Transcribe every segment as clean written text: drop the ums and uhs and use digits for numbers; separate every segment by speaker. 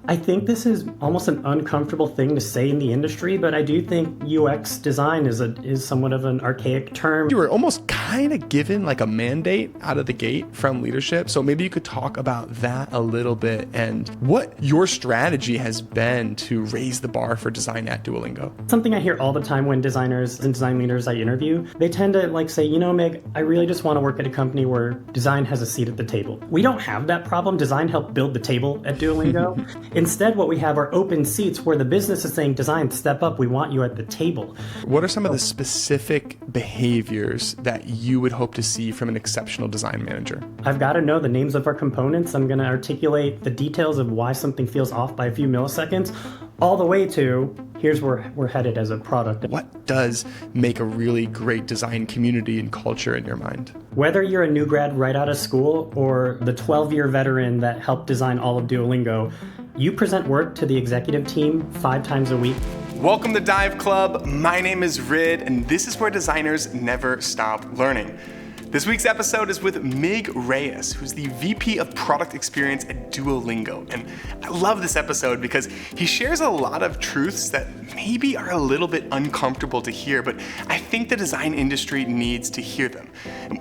Speaker 1: I think this is almost an uncomfortable thing to say in the industry, but I do think UX design is somewhat of an archaic term.
Speaker 2: You were almost kind of given like a mandate out of the gate from leadership. So maybe you could talk about that a little bit and what your strategy has been to raise the bar for design at Duolingo.
Speaker 1: Something I hear all the time when designers and design leaders I interview, they tend to say, Mig, I really just want to work at a company where design has a seat at the table. We don't have that problem. Design helped build the table at Duolingo. Instead, what we have are open seats where the business is saying, design, step up, we want you at the table.
Speaker 2: What are some of the specific behaviors that you would hope to see from an exceptional design manager?
Speaker 1: I've got to know the names of our components. I'm going to articulate the details of why something feels off by a few milliseconds, all the way to here's where we're headed as a product.
Speaker 2: What does make a really great design community and culture in your mind?
Speaker 1: Whether you're a new grad right out of school or the 12-year veteran that helped design all of Duolingo, you present work to the executive team 5 times a week.
Speaker 2: Welcome to Dive Club. My name is Rid, and this is where designers never stop learning. This week's episode is with Mig Reyes, who's the VP of Product Experience at Duolingo. And I love this episode because he shares a lot of truths that maybe are a little bit uncomfortable to hear, but I think the design industry needs to hear them.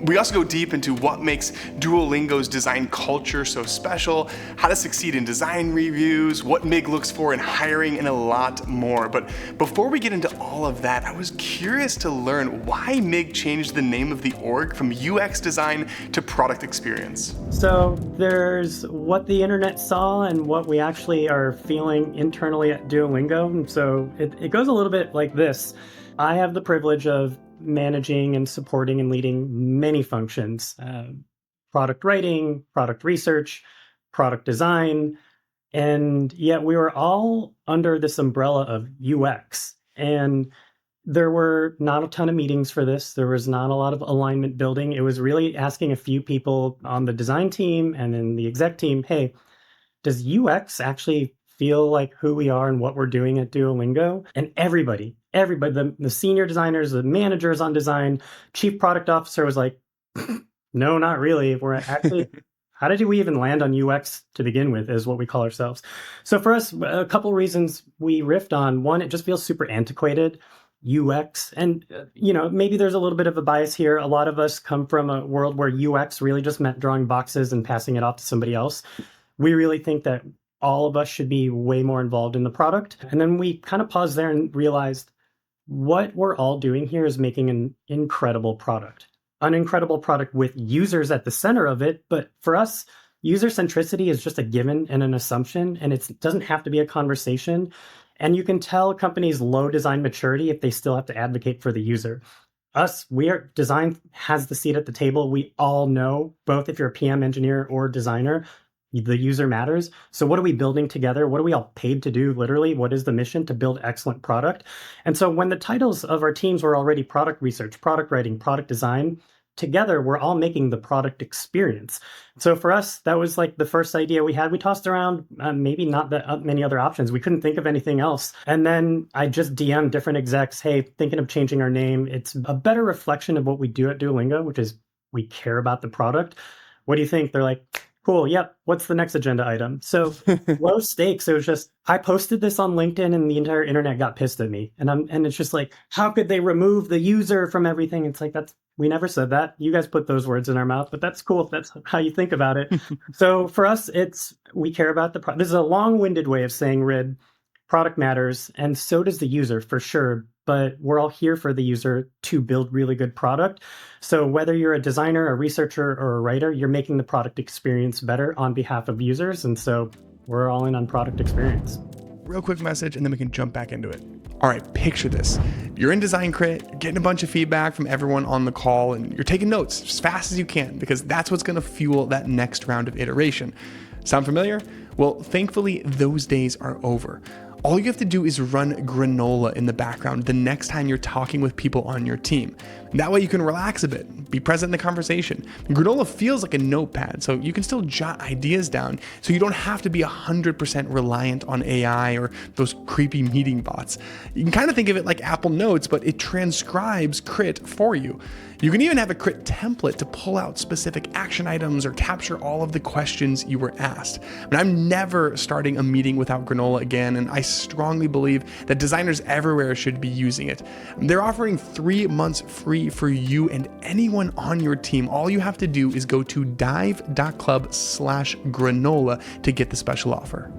Speaker 2: We also go deep into what makes Duolingo's design culture so special, how to succeed in design reviews, what Mig looks for in hiring, and a lot more. But before we get into all of that, I was curious to learn why Mig changed the name of the org from UX design to product experience.
Speaker 1: So there's what the internet saw and what we actually are feeling internally at Duolingo. So it goes a little bit like this. I have the privilege of managing and supporting and leading many functions, product writing, product research, product design, and yet we were all under this umbrella of UX. And there were not a ton of meetings for this. There was not a lot of alignment building. It was really asking a few people on the design team and then the exec team, hey, does UX actually feel like who we are and what we're doing at Duolingo? And everybody, the senior designers, the managers on design, chief product officer was like, no, not really. We're actually, how did we even land on UX to begin with is what we call ourselves. So for us, a couple reasons we riffed on. One, it just feels super antiquated. UX. And, maybe there's a little bit of a bias here. A lot of us come from a world where UX really just meant drawing boxes and passing it off to somebody else. We really think that all of us should be way more involved in the product. And then we kind of paused there and realized what we're all doing here is making an incredible product with users at the center of it. But for us, user centricity is just a given and an assumption, and it doesn't have to be a conversation. And you can tell companies' low design maturity if they still have to advocate for the user. Design has the seat at the table. We all know, both if you're a PM engineer or designer, the user matters. So what are we building together? What are we all paid to do? Literally, what is the mission? To build excellent product. And so when the titles of our teams were already product research, product writing, product design, together, we're all making the product experience. So for us, that was like the first idea we had. We tossed around maybe not that many other options. We couldn't think of anything else. And then I just DM'd different execs, hey, thinking of changing our name. It's a better reflection of what we do at Duolingo, which is we care about the product. What do you think? They're like, cool, yep. What's the next agenda item? So low stakes. It was just, I posted this on LinkedIn and the entire internet got pissed at me. And it's just like, how could they remove the user from everything? It's like, we never said that. You guys put those words in our mouth, but that's cool if that's how you think about it. So for us, we care about the product. This is a long-winded way of saying, Rid, product matters, and so does the user for sure. But we're all here for the user to build really good product. So whether you're a designer, a researcher, or a writer, you're making the product experience better on behalf of users. And so we're all in on product experience.
Speaker 2: Real quick message, and then we can jump back into it. All right, picture this. You're in Design Crit, you're getting a bunch of feedback from everyone on the call, and you're taking notes as fast as you can because that's what's going to fuel that next round of iteration. Sound familiar? Well, thankfully, those days are over. All you have to do is run granola in the background the next time you're talking with people on your team. That way you can relax a bit, be present in the conversation. Granola feels like a notepad, so you can still jot ideas down, so you don't have to be 100% reliant on AI or those creepy meeting bots. You can kind of think of it like Apple Notes, but it transcribes Crit for you. You can even have a Crit template to pull out specific action items or capture all of the questions you were asked. I'm never starting a meeting without Granola again, and I strongly believe that designers everywhere should be using it. They're offering 3 months free for you and anyone on your team. All you have to do is go to dive.club/granola to get the special offer.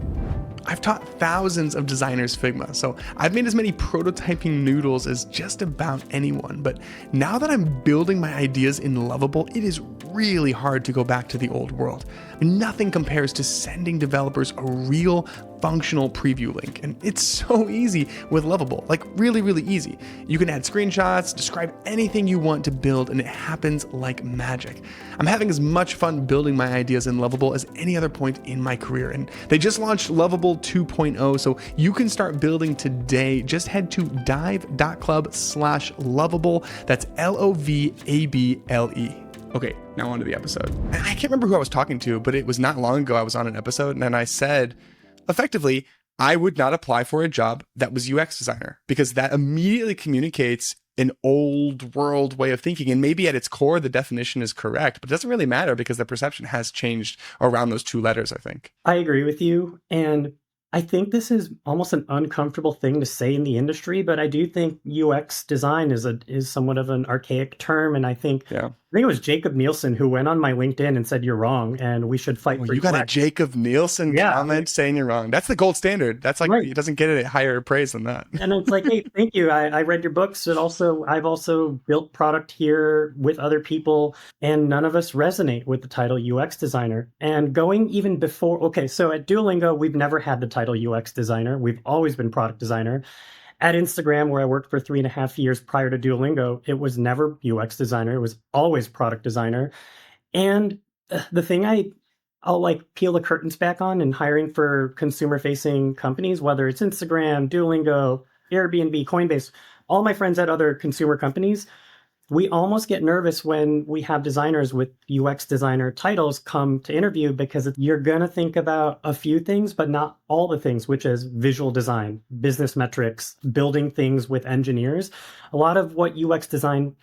Speaker 2: I've taught thousands of designers Figma, so I've made as many prototyping noodles as just about anyone. But now that I'm building my ideas in Lovable, it is really hard to go back to the old world. Nothing compares to sending developers a real functional preview link. And it's so easy with Lovable, like really, really easy. You can add screenshots, describe anything you want to build, and it happens like magic. I'm having as much fun building my ideas in Lovable as any other point in my career. And they just launched Lovable 2.0, so you can start building today. Just head to dive.club/lovable. That's LOVABLE. Okay, now on to the episode. I can't remember who I was talking to, but it was not long ago I was on an episode and I said, effectively, I would not apply for a job that was UX designer because that immediately communicates an old world way of thinking. And maybe at its core, the definition is correct, but it doesn't really matter because the perception has changed around those 2 letters, I think.
Speaker 1: I agree with you. And I think this is almost an uncomfortable thing to say in the industry, but I do think UX design is somewhat of an archaic term. And I think it was Jacob Nielsen who went on my LinkedIn and said, you're wrong and we should fight for
Speaker 2: you got a Jacob Nielsen comment saying you're wrong. That's the gold standard. That's like, It doesn't get a higher praise than that.
Speaker 1: And it's like, hey, thank you. I read your books. And also, I've also built product here with other people, and none of us resonate with the title UX designer. And going even before, so at Duolingo, we've never had the title UX designer. We've always been product designer. At Instagram, where I worked for 3.5 years prior to Duolingo, it was never UX designer. It was always product designer. And the thing I'll like peel the curtains back on in hiring for consumer-facing companies, whether it's Instagram, Duolingo, Airbnb, Coinbase, all my friends at other consumer companies, we almost get nervous when we have designers with UX designer titles come to interview because you're going to think about a few things, but not all the things, which is visual design, business metrics, building things with engineers. A lot of what UX design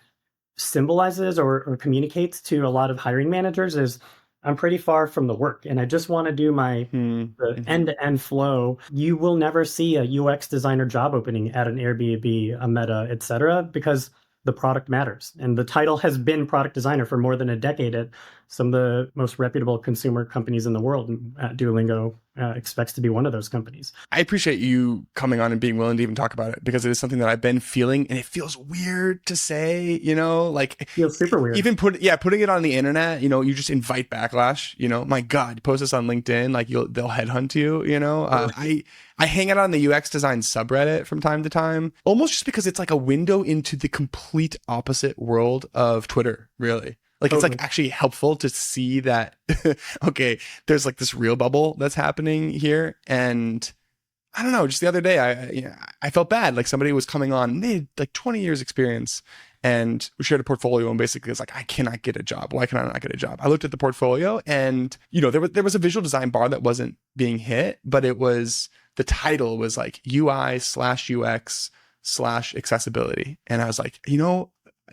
Speaker 1: symbolizes or communicates to a lot of hiring managers is I'm pretty far from the work and I just want to do my the end-to-end flow. You will never see a UX designer job opening at an Airbnb, a Meta, etc., because the product matters. And the title has been product designer for more than a decade at some of the most reputable consumer companies in the world. Duolingo expects to be one of those companies.
Speaker 2: I appreciate you coming on and being willing to even talk about it because it is something that I've been feeling and it feels weird to say, like
Speaker 1: it feels super weird.
Speaker 2: Even putting it on the internet, you just invite backlash, my God, post this on LinkedIn, like they'll headhunt you, I hang out on the UX design subreddit from time to time, almost just because it's like a window into the complete opposite world of Twitter, really. Like, it's like actually helpful to see that, okay, there's like this real bubble that's happening here. And I don't know, just the other day, I felt bad. Like somebody was coming on and they had like 20 years experience and we shared a portfolio and basically it's like, I cannot get a job. Why can I not get a job? I looked at the portfolio and, there was a visual design bar that wasn't being hit, but the title was like UI/UX/accessibility. And I was like, you're not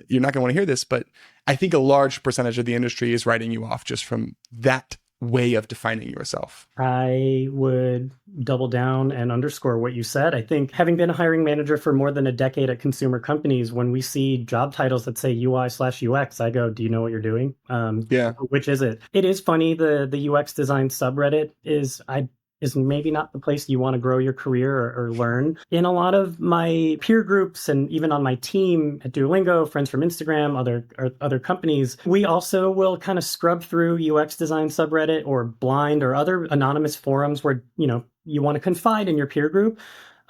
Speaker 2: going to want to hear this, but I think a large percentage of the industry is writing you off just from that way of defining yourself.
Speaker 1: I would double down and underscore what you said. I think having been a hiring manager for more than a decade at consumer companies, when we see job titles that say UI/UX, I go, do you know what you're doing? Which is it? It is funny. The UX design subreddit is maybe not the place you want to grow your career or learn. In a lot of my peer groups and even on my team at Duolingo, friends from Instagram, other companies, we also will kind of scrub through UX design subreddit or Blind or other anonymous forums where, you want to confide in your peer group.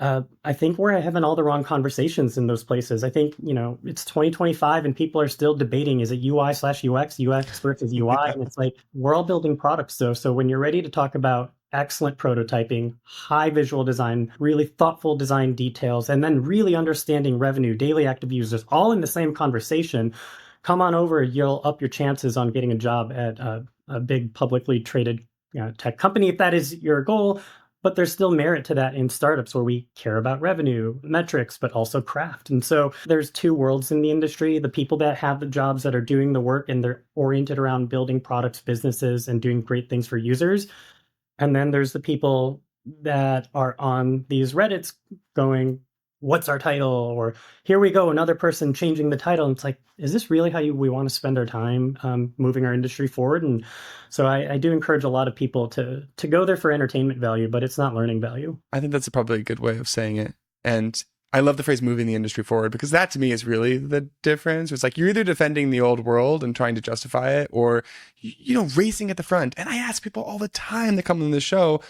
Speaker 1: I think we're having all the wrong conversations in those places. I think, it's 2025 and people are still debating, is it UI/UX, UX versus UI? And it's like, we're all building products though. So when you're ready to talk about excellent prototyping, high visual design, really thoughtful design details, and then really understanding revenue, daily active users, all in the same conversation. Come on over, you'll up your chances on getting a job at a big publicly traded tech company if that is your goal. But there's still merit to that in startups where we care about revenue, metrics, but also craft. And so there's two worlds in the industry: the people that have the jobs that are doing the work and they're oriented around building products, businesses, and doing great things for users. And then there's the people that are on these Reddits going, what's our title? Or here we go, another person changing the title. And it's like, is this really how we want to spend our time moving our industry forward? And so I do encourage a lot of people to go there for entertainment value, but it's not learning value.
Speaker 2: I think that's probably a good way of saying it. And I love the phrase moving the industry forward, because that to me is really the difference. It's like you're either defending the old world and trying to justify it, or, racing at the front. And I ask people all the time that come on the show,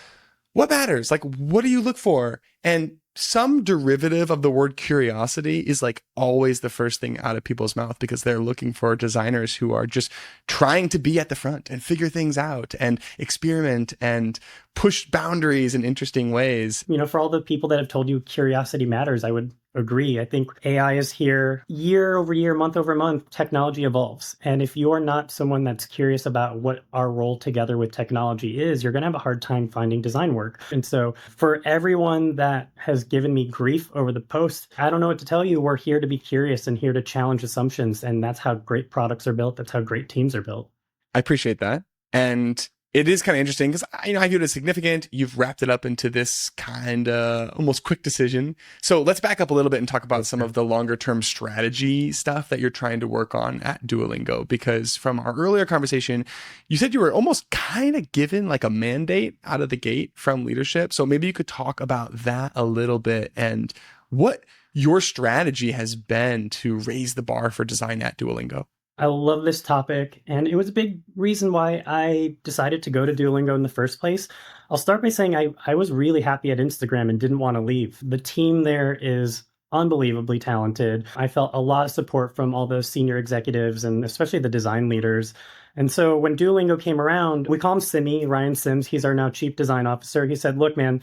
Speaker 2: what matters? Like, what do you look for? And some derivative of the word curiosity is like always the first thing out of people's mouth, because they're looking for designers who are just trying to be at the front and figure things out and experiment and push boundaries in interesting ways.
Speaker 1: For all the people that have told you curiosity matters, I would agree. I think AI is here year over year, month over month. Technology evolves. And if you're not someone that's curious about what our role together with technology is, you're going to have a hard time finding design work. And so for everyone that has given me grief over the post, I don't know what to tell you. We're here to be curious and here to challenge assumptions. And that's how great products are built. That's how great teams are built.
Speaker 2: I appreciate that. And it is kind of interesting because I view it as significant. You've wrapped it up into this kind of almost quick decision. So let's back up a little bit and talk about some of the longer term strategy stuff that you're trying to work on at Duolingo. Because from our earlier conversation, you said you were almost kind of given like a mandate out of the gate from leadership. So maybe you could talk about that a little bit and what your strategy has been to raise the bar for design at Duolingo.
Speaker 1: I love this topic, and it was a big reason why I decided to go to Duolingo in the first place. I'll start by saying I was really happy at Instagram and didn't want to leave. The team there is unbelievably talented. I felt a lot of support from all those senior executives and especially the design leaders. And so when Duolingo came around, we call him Simmy, Ryan Sims. He's our now chief design officer. He said, look, man,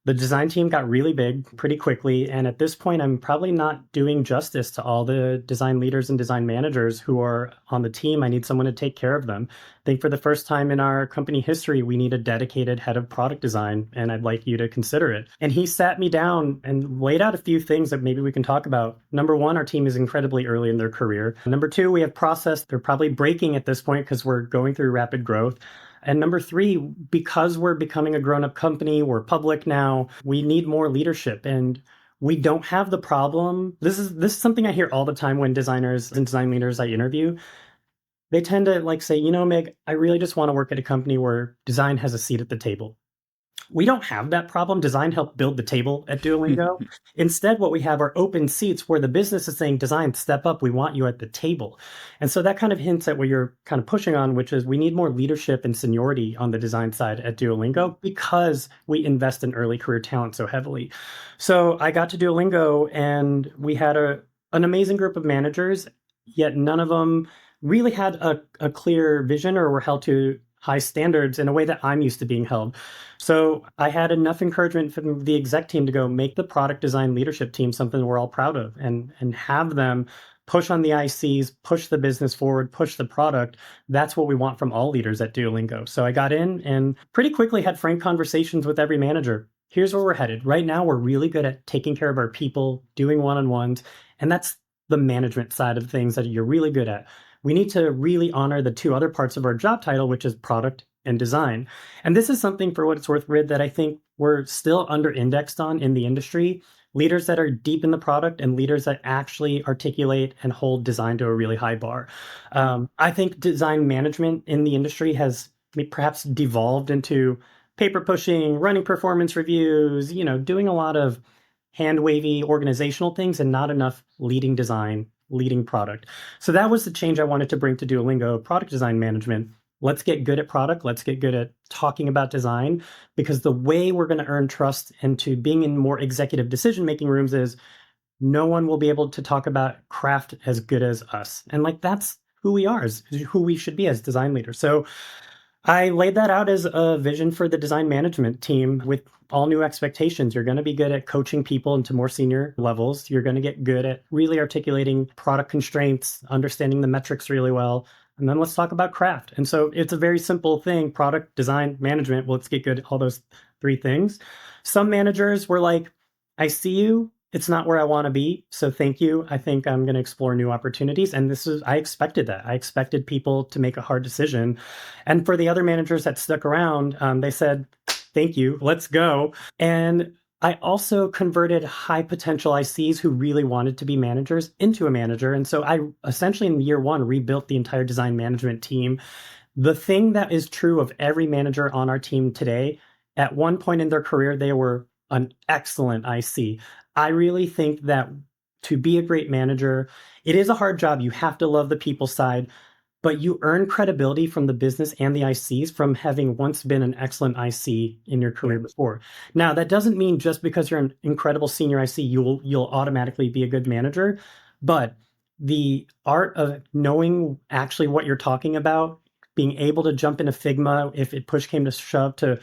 Speaker 1: the design team got really big pretty quickly. And at this point, I'm probably not doing justice to all the design leaders and design managers who are on the team. I need someone to take care of them. I think for the first time in our company history, we need a dedicated head of product design, and I'd like you to consider it. And he sat me down and laid out a few things that maybe we can talk about. Number one, our team is incredibly early in their career. Number two, we have process. They're probably breaking at this point because we're going through rapid growth. And number three, because we're becoming a grown-up company, we're public now, we need more leadership. And we don't have the problem. This is something I hear all the time when designers and design leaders I interview. They tend to say, Mig, I really just want to work at a company where design has a seat at the table. We don't have that problem. Design helped build the table at Duolingo. Instead, what we have are open seats where the business is saying, design, step up. We want you at the table. And so that kind of hints at what you're kind of pushing on, which is we need more leadership and seniority on the design side at Duolingo because we invest in early career talent so heavily. So I got to Duolingo and we had an amazing group of managers, yet none of them really had a clear vision or were held to high standards in a way that I'm used to being held. So I had enough encouragement from the exec team to go make the product design leadership team something we're all proud of and have them push on the ICs, push the business forward, push the product. That's what we want from all leaders at Duolingo. So I got in and pretty quickly had frank conversations with every manager. Here's where we're headed. Right now, we're really good at taking care of our people, doing one-on-ones, and that's the management side of things that you're really good at. We need to really honor the two other parts of our job title, which is product and design. And this is something, for what it's worth, Rid, that I think we're still under-indexed on in the industry. Leaders that are deep in the product and leaders that actually articulate and hold design to a really high bar. I think design management in the industry has perhaps devolved into paper pushing, running performance reviews, doing a lot of hand-wavy organizational things and not enough leading design, leading product. So that was the change I wanted to bring to Duolingo, product design management. Let's get good at product. Let's get good at talking about design, because the way we're going to earn trust into being in more executive decision-making rooms is no one will be able to talk about craft as good as us. And that's who we are, is who we should be as design leaders. So I laid that out as a vision for the design management team with all new expectations. You're going to be good at coaching people into more senior levels. You're going to get good at really articulating product constraints, understanding the metrics really well. And then let's talk about craft. And so it's a very simple thing, product design management. Well, let's get good at all those three things. Some managers were like, I see you. It's not where I want to be. So thank you. I think I'm going to explore new opportunities. And I expected that. I expected people to make a hard decision. And for the other managers that stuck around, they said, thank you, let's go. And I also converted high potential ICs who really wanted to be managers into a manager. And so I essentially in year one rebuilt the entire design management team. The thing that is true of every manager on our team today, at one point in their career, they were an excellent IC. I really think that to be a great manager, it is a hard job. You have to love the people side, but you earn credibility from the business and the ICs from having once been an excellent IC in your career before. Now, that doesn't mean just because you're an incredible senior IC, you'll automatically be a good manager, but the art of knowing actually what you're talking about, being able to jump into Figma if it push came to shove to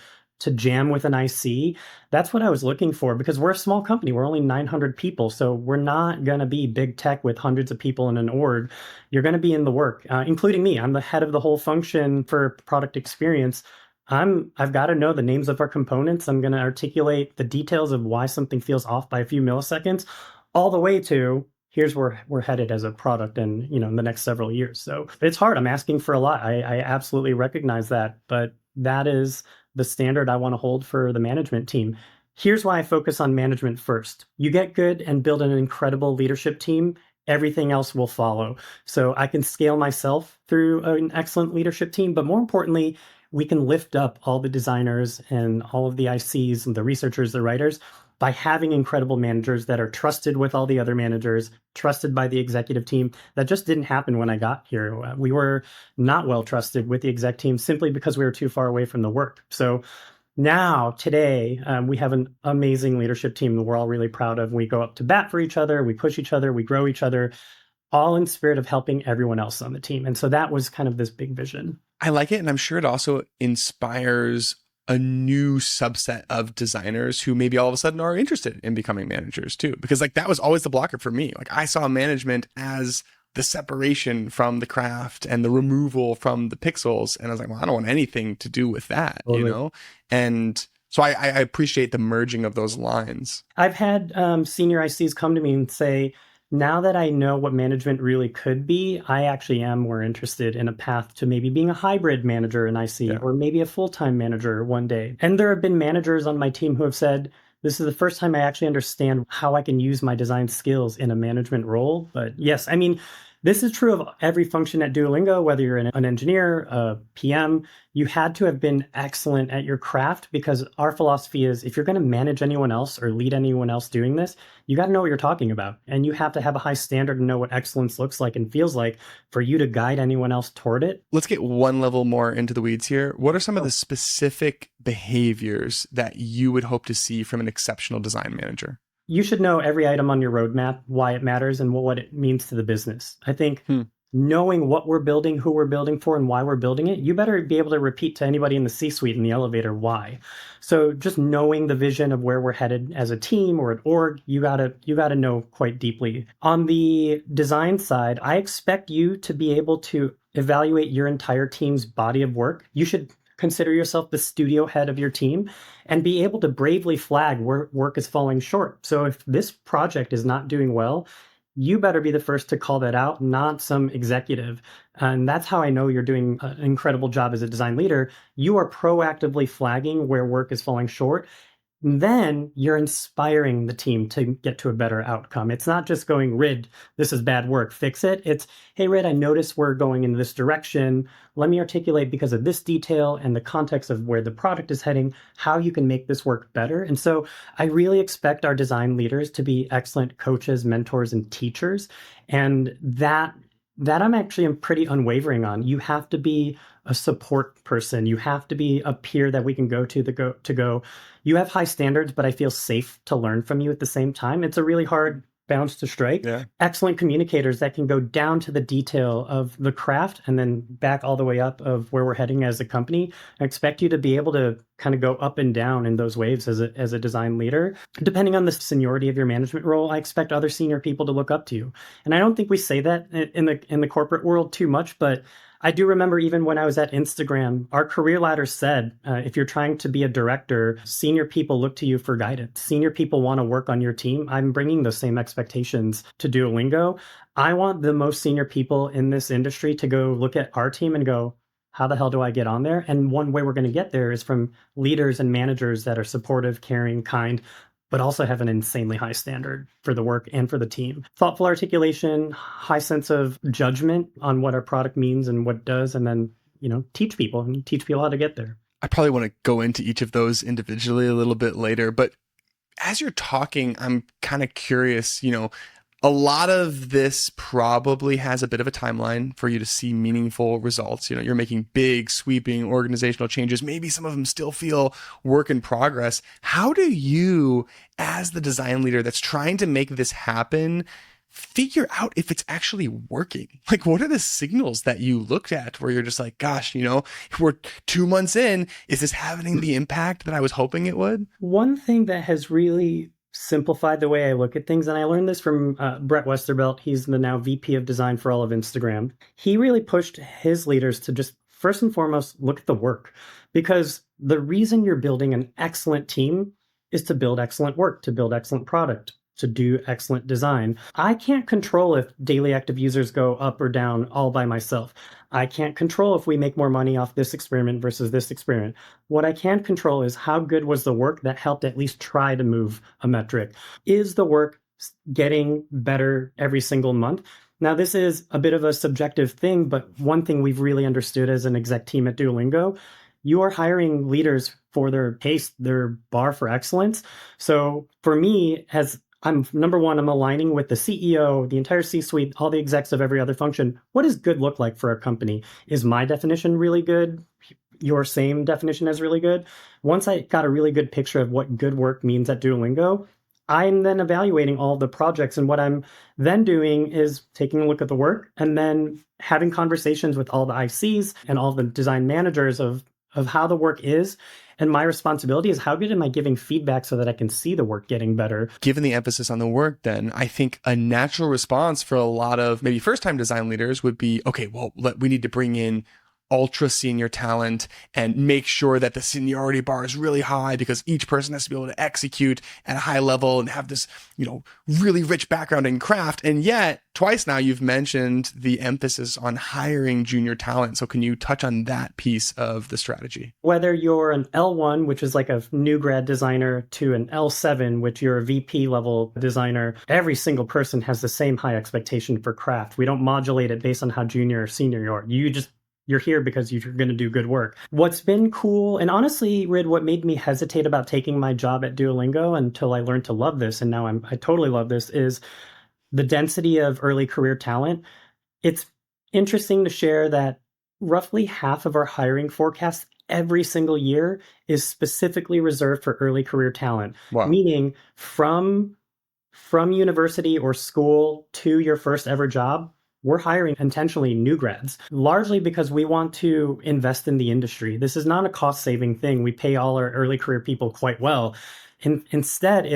Speaker 1: jam with an IC, that's what I was looking for because we're a small company. We're only 900 people. So we're not going to be big tech with hundreds of people in an org. You're going to be in the work, including me. I'm the head of the whole function for product experience. I've got to know the names of our components. I'm going to articulate the details of why something feels off by a few milliseconds, all the way to here's where we're headed as a product and in the next several years. So it's hard. I'm asking for a lot. I absolutely recognize that, but that is the standard I want to hold for the management team. Here's why I focus on management first. You get good and build an incredible leadership team, everything else will follow. So I can scale myself through an excellent leadership team, but more importantly, we can lift up all the designers and all of the ICs and the researchers, the writers, by having incredible managers that are trusted with all the other managers, trusted by the executive team. That just didn't happen when I got here. We were not well trusted with the exec team simply because we were too far away from the work. So now, today, we have an amazing leadership team that we're all really proud of. We go up to bat for each other, we push each other, we grow each other, all in spirit of helping everyone else on the team. And so that was kind of this big vision.
Speaker 2: I like it. And I'm sure it also inspires a new subset of designers who maybe all of a sudden are interested in becoming managers too. Because that was always the blocker for me. I saw management as the separation from the craft and the removal from the pixels. And I was like, well, I don't want anything to do with that,
Speaker 1: Totally.
Speaker 2: And so I appreciate the merging of those lines.
Speaker 1: I've had senior ICs come to me and say, now that I know what management really could be, I actually am more interested in a path to maybe being a hybrid manager in IC or maybe a full-time manager one day. And there have been managers on my team who have said, this is the first time I actually understand how I can use my design skills in a management role. But yes, I mean, this is true of every function at Duolingo, whether you're an engineer, a PM, you had to have been excellent at your craft because our philosophy is if you're going to manage anyone else or lead anyone else doing this, you got to know what you're talking about. And you have to have a high standard and know what excellence looks like and feels like for you to guide anyone else toward it.
Speaker 2: Let's get one level more into the weeds here. What are some of the specific behaviors that you would hope to see from an exceptional design manager?
Speaker 1: You should know every item on your roadmap, why it matters, and what it means to the business. I think knowing what we're building, who we're building for, and why we're building it, you better be able to repeat to anybody in the C-suite in the elevator why. So just knowing the vision of where we're headed as a team or an org, you gotta know quite deeply. On the design side, I expect you to be able to evaluate your entire team's body of work. You should consider yourself the studio head of your team and be able to bravely flag where work is falling short. So if this project is not doing well, you better be the first to call that out, not some executive. And that's how I know you're doing an incredible job as a design leader. You are proactively flagging where work is falling short. Then you're inspiring the team to get to a better outcome. It's not just going, Rid, this is bad work, fix it. It's, hey, Rid, I noticed we're going in this direction. Let me articulate because of this detail and the context of where the product is heading, how you can make this work better. And so I really expect our design leaders to be excellent coaches, mentors, and teachers. And that I'm actually pretty unwavering on. You have to be a support person. You have to be a peer that we can go to. You have high standards, but I feel safe to learn from you at the same time. It's a really hard bounce to strike.
Speaker 2: Yeah.
Speaker 1: Excellent communicators that can go down to the detail of the craft and then back all the way up of where we're heading as a company. I expect you to be able to kind of go up and down in those waves as a design leader. Depending on the seniority of your management role, I expect other senior people to look up to you. And I don't think we say that in the corporate world too much, but I do remember even when I was at Instagram, our career ladder said, if you're trying to be a director, senior people look to you for guidance. Senior people want to work on your team. I'm bringing those same expectations to Duolingo. I want the most senior people in this industry to go look at our team and go, how the hell do I get on there? And one way we're going to get there is from leaders and managers that are supportive, caring, kind, but also have an insanely high standard for the work and for the team. Thoughtful articulation, high sense of judgment on what our product means and what it does, and then, teach people how to get there.
Speaker 2: I probably want to go into each of those individually a little bit later, but as you're talking, I'm kind of curious, a lot of this probably has a bit of a timeline for you to see meaningful results. You're making big, sweeping organizational changes. Maybe some of them still feel work in progress. How do you, as the design leader that's trying to make this happen, figure out if it's actually working? Like, what are the signals that you looked at where you're just like, gosh, we're 2 months in, is this having the impact that I was hoping it would?
Speaker 1: One thing that has really simplified the way I look at things, and I learned this from Brett Westervelt. He's the now VP of design for all of Instagram. He really pushed his leaders to just first and foremost look at the work, because the reason you're building an excellent team is to build excellent work, to build excellent product, to do excellent design. I can't control if daily active users go up or down all by myself. I can't control if we make more money off this experiment versus this experiment. What I can control is how good was the work that helped at least try to move a metric. Is the work getting better every single month? Now, this is a bit of a subjective thing, but one thing we've really understood as an exec team at Duolingo, you are hiring leaders for their pace, their bar for excellence. So for me, I'm number one, I'm aligning with the CEO, the entire C-suite, all the execs of every other function. What does good look like for a company? Is my definition really good? Your same definition is really good? Once I got a really good picture of what good work means at Duolingo, I'm then evaluating all the projects. And what I'm then doing is taking a look at the work and then having conversations with all the ICs and all the design managers of how the work is. And my responsibility is, how good am I giving feedback so that I can see the work getting better?
Speaker 2: Given the emphasis on the work, then I think a natural response for a lot of maybe first-time design leaders would be, okay, well, we need to bring in ultra senior talent and make sure that the seniority bar is really high, because each person has to be able to execute at a high level and have this, really rich background in craft. And yet twice now you've mentioned the emphasis on hiring junior talent. So can you touch on that piece of the strategy?
Speaker 1: Whether you're an L1, which is like a new grad designer, to an L7, which you're a VP level designer, every single person has the same high expectation for craft. We don't modulate it based on how junior or senior you are. You're here because you're going to do good work. What's been cool, and honestly, Rid, what made me hesitate about taking my job at Duolingo until I learned to love this, and now I totally love this, is the density of early career talent. It's interesting to share that roughly half of our hiring forecast every single year is specifically reserved for early career talent.
Speaker 2: Wow.
Speaker 1: Meaning from university or school to your first ever job, we're hiring intentionally new grads, largely because we want to invest in the industry. This is not a cost-saving thing. We pay all our early career people quite well. Instead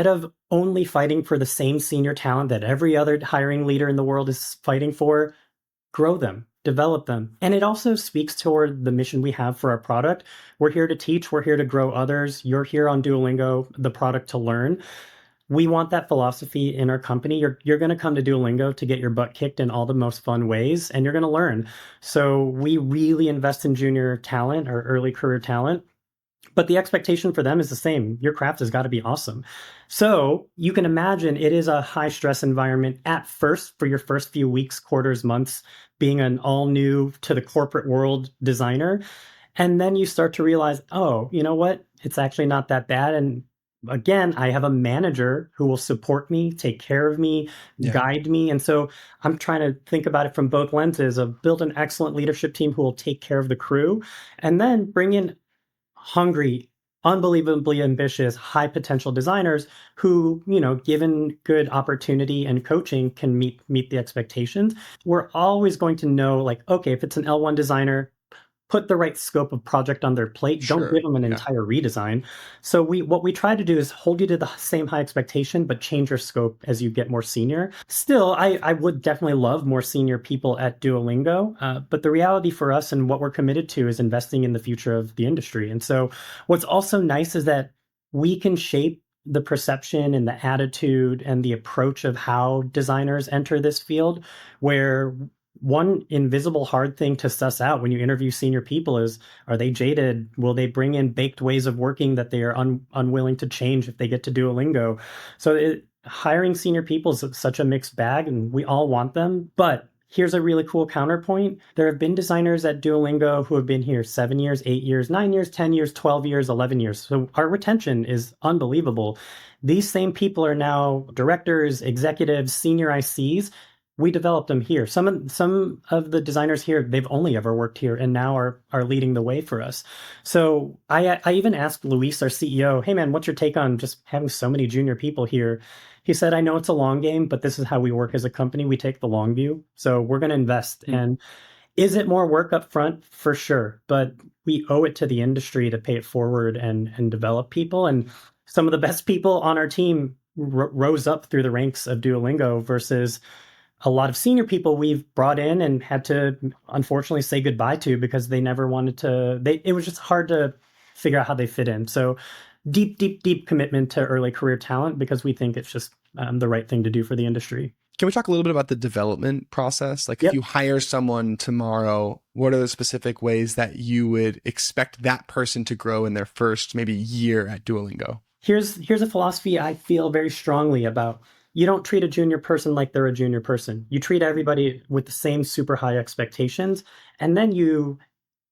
Speaker 1: of only fighting for the same senior talent that every other hiring leader in the world is fighting for, grow them, develop them. And it also speaks toward the mission we have for our product. We're here to teach. We're here to grow others. You're here on Duolingo, the product to learn. We want that philosophy in our company. You're going to come to Duolingo to get your butt kicked in all the most fun ways, and you're going to learn. So we really invest in junior talent or early career talent, but the expectation for them is the same. Your craft has got to be awesome. So you can imagine it is a high stress environment at first for your first few weeks, quarters, months, being an all new to the corporate world designer. And then you start to realize, oh, you know what? It's actually not that bad. And again, I have a manager who will support me, take care of me, guide me. And so I'm trying to think about it from both lenses of build an excellent leadership team who will take care of the crew, and then bring in hungry, unbelievably ambitious, high potential designers who, given good opportunity and coaching, can meet the expectations. We're always going to know, like, okay, if it's an L1 designer, put the right scope of project on their plate. Don't give
Speaker 2: Sure.
Speaker 1: them an
Speaker 2: Yeah.
Speaker 1: entire redesign. So what we try to do is hold you to the same high expectation, but change your scope as you get more senior. Still, I would definitely love more senior people at Duolingo. But the reality for us and what we're committed to is investing in the future of the industry. And so what's also nice is that we can shape the perception and the attitude and the approach of how designers enter this field, where one invisible hard thing to suss out when you interview senior people is, are they jaded? Will they bring in baked ways of working that they are unwilling to change if they get to Duolingo? So hiring senior people is such a mixed bag, and we all want them. But here's a really cool counterpoint. There have been designers at Duolingo who have been here 7 years, 8 years, 9 years, 10 years, 12 years, 11 years. So our retention is unbelievable. These same people are now directors, executives, senior ICs. We developed them here. Some of the designers here, they've only ever worked here and now are leading the way for us. So I even asked Luis, our CEO, hey man, what's your take on just having so many junior people here? He said, I know it's a long game, but this is how we work as a company. We take the long view. So we're going to invest. And is it more work up front? For sure. But we owe it to the industry to pay it forward and develop people. And some of the best people on our team rose up through the ranks of Duolingo versus a lot of senior people we've brought in and had to unfortunately say goodbye to because they never wanted to. It was just hard to figure out how they fit in. So deep, deep, deep commitment to early career talent because we think it's just the right thing to do for the industry.
Speaker 2: Can we talk a little bit about the development process? Like,
Speaker 1: Yep.
Speaker 2: if you hire someone tomorrow, what are the specific ways that you would expect that person to grow in their first maybe year at Duolingo?
Speaker 1: Here's a philosophy I feel very strongly about. You don't treat a junior person like they're a junior person. You treat everybody with the same super high expectations, and then you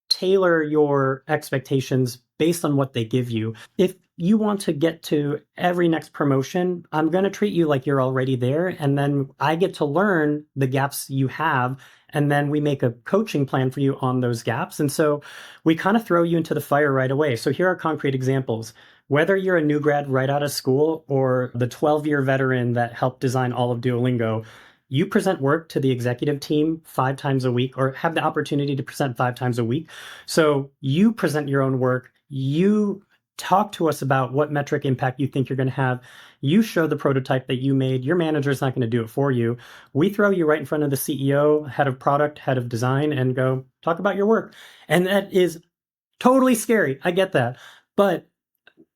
Speaker 1: tailor your expectations based on what they give you. If you want to get to every next promotion, I'm going to treat you like you're already there. And then I get to learn the gaps you have. And then we make a coaching plan for you on those gaps. And so we kind of throw you into the fire right away. So here are concrete examples. Whether you're a new grad right out of school or the 12-year veteran that helped design all of Duolingo, you present work to the executive team 5 times a week or have the opportunity to present 5 times a week. So you present your own work. You talk to us about what metric impact you think you're going to have. You show the prototype that you made. Your manager's not going to do it for you. We throw you right in front of the CEO, head of product, head of design, and go talk about your work. And that is totally scary. I get that. But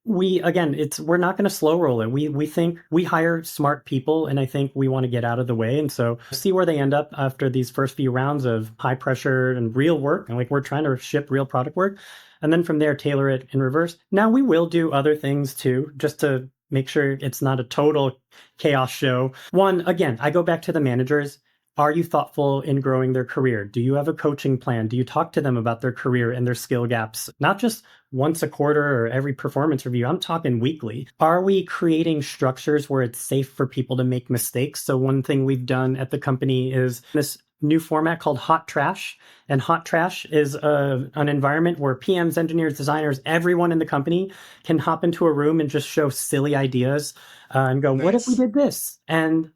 Speaker 1: we're not going to slow roll it. We think we hire smart people, and I think we want to get out of the way. And so see where they end up after these first few rounds of high pressure and real work. And like, we're trying to ship real product work. And then from there, tailor it in reverse. Now we will do other things too, just to make sure it's not a total chaos show. One, again, I go back to the managers. Are you thoughtful in growing their career? Do you have a coaching plan? Do you talk to them about their career and their skill gaps? Not just once a quarter or every performance review. I'm talking weekly. Are we creating structures where it's safe for people to make mistakes? So one thing we've done at the company is this new format called Hot Trash. And Hot Trash is an environment where PMs, engineers, designers, everyone in the company can hop into a room and just show silly ideas and go, nice. What if we did this? And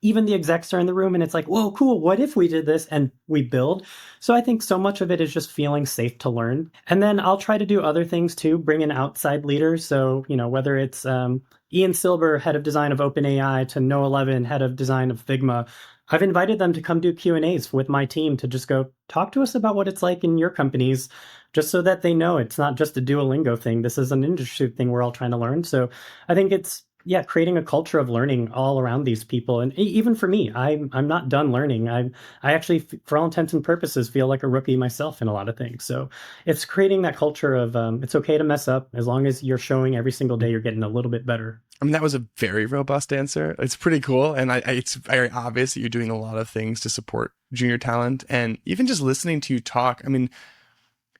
Speaker 1: even the execs are in the room and it's like, whoa, cool. What if we did this? And we build. So I think so much of it is just feeling safe to learn. And then I'll try to do other things too, bring in outside leaders. So, whether it's Ian Silber, head of design of OpenAI, to Noah Levin, head of design of Figma, I've invited them to come do Q&As with my team to just go talk to us about what it's like in your companies, just so that they know it's not just a Duolingo thing. This is an industry thing we're all trying to learn. So I think it's, creating a culture of learning all around these people. And even for me, I'm not done learning. I actually, for all intents and purposes, feel like a rookie myself in a lot of things. So it's creating that culture of it's okay to mess up as long as you're showing every single day you're getting a little bit better.
Speaker 2: I mean, that was a very robust answer. It's pretty cool. And it's very obvious that you're doing a lot of things to support junior talent. And even just listening to you talk, I mean,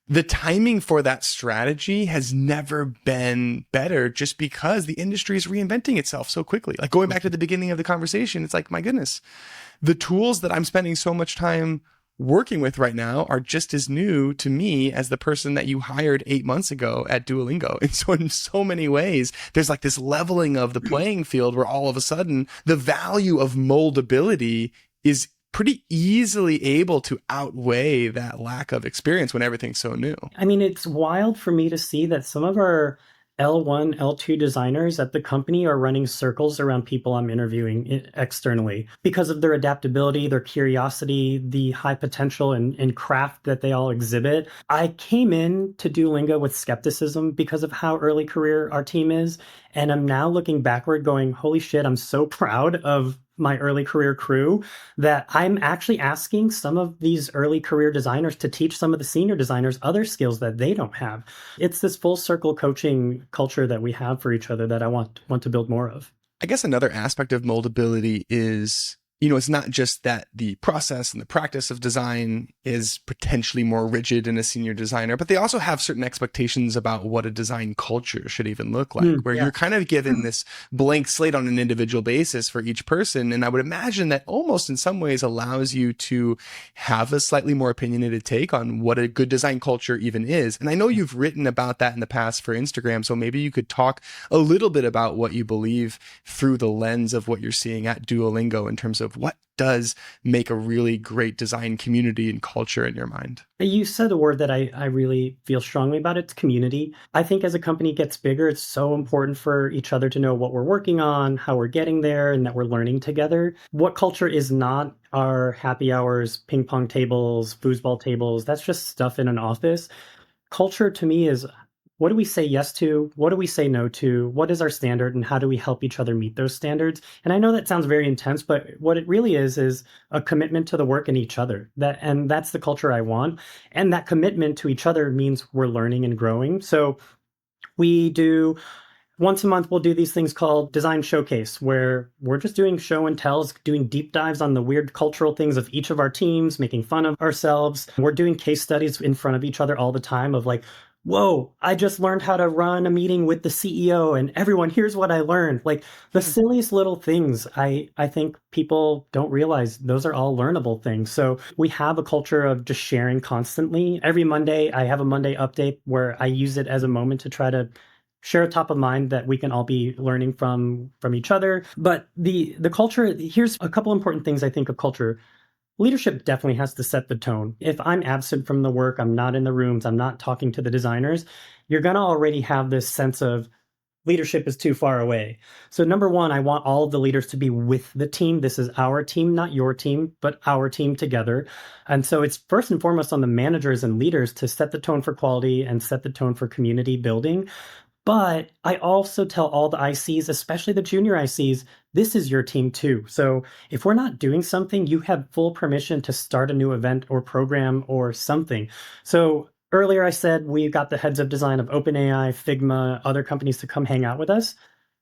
Speaker 2: the timing for that strategy has never been better just because the industry is reinventing itself so quickly. Like, going back to the beginning of the conversation, it's like, my goodness, the tools that I'm spending so much time working with right now are just as new to me as the person that you hired 8 months ago at Duolingo. And so in so many ways, there's like this leveling of the playing field where all of a sudden the value of moldability is pretty easily able to outweigh that lack of experience when everything's so new.
Speaker 1: I mean, it's wild for me to see that some of our L1, L2 designers at the company are running circles around people I'm interviewing externally because of their adaptability, their curiosity, the high potential and craft that they all exhibit. I came in to Duolingo with skepticism because of how early career our team is. And I'm now looking backward going, holy shit, I'm so proud of my early career crew that I'm actually asking some of these early career designers to teach some of the senior designers other skills that they don't have. It's this full circle coaching culture that we have for each other that I want to build more of.
Speaker 2: I guess another aspect of moldability is, it's not just that the process and the practice of design is potentially more rigid in a senior designer, but they also have certain expectations about what a design culture should even look like, where you're kind of given this blank slate on an individual basis for each person. And I would imagine that almost in some ways allows you to have a slightly more opinionated take on what a good design culture even is. And I know you've written about that in the past for Instagram, so maybe you could talk a little bit about what you believe through the lens of what you're seeing at Duolingo in terms of what does make a really great design community and culture in your mind.
Speaker 1: You said a word that I really feel strongly about. It's community. I think as a company gets bigger, it's so important for each other to know what we're working on, how we're getting there, and that we're learning together. What culture is not our happy hours, ping pong tables, foosball tables. That's just stuff in an office. Culture to me is, what do we say yes to? What do we say no to? What is our standard and how do we help each other meet those standards? And I know that sounds very intense, but what it really is a commitment to the work and each other. And that's the culture I want. And that commitment to each other means we're learning and growing. So we do once a month, we'll do these things called Design Showcase, where we're just doing show and tells, doing deep dives on the weird cultural things of each of our teams, making fun of ourselves. We're doing case studies in front of each other all the time of like, whoa, I just learned how to run a meeting with the CEO and everyone, here's what I learned. Like the silliest little things, I think people don't realize those are all learnable things. So we have a culture of just sharing constantly. Every Monday, I have a Monday update where I use it as a moment to try to share a top of mind that we can all be learning from each other. But the culture, here's a couple important things I think of culture. Leadership definitely has to set the tone. If I'm absent from the work, I'm not in the rooms, I'm not talking to the designers, you're going to already have this sense of leadership is too far away. So number one, I want all of the leaders to be with the team. This is our team, not your team, but our team together. And so it's first and foremost on the managers and leaders to set the tone for quality and set the tone for community building. But I also tell all the ICs, especially the junior ICs, this is your team too. So if we're not doing something, you have full permission to start a new event or program or something. So earlier I said we got the heads of design of OpenAI, Figma, other companies to come hang out with us.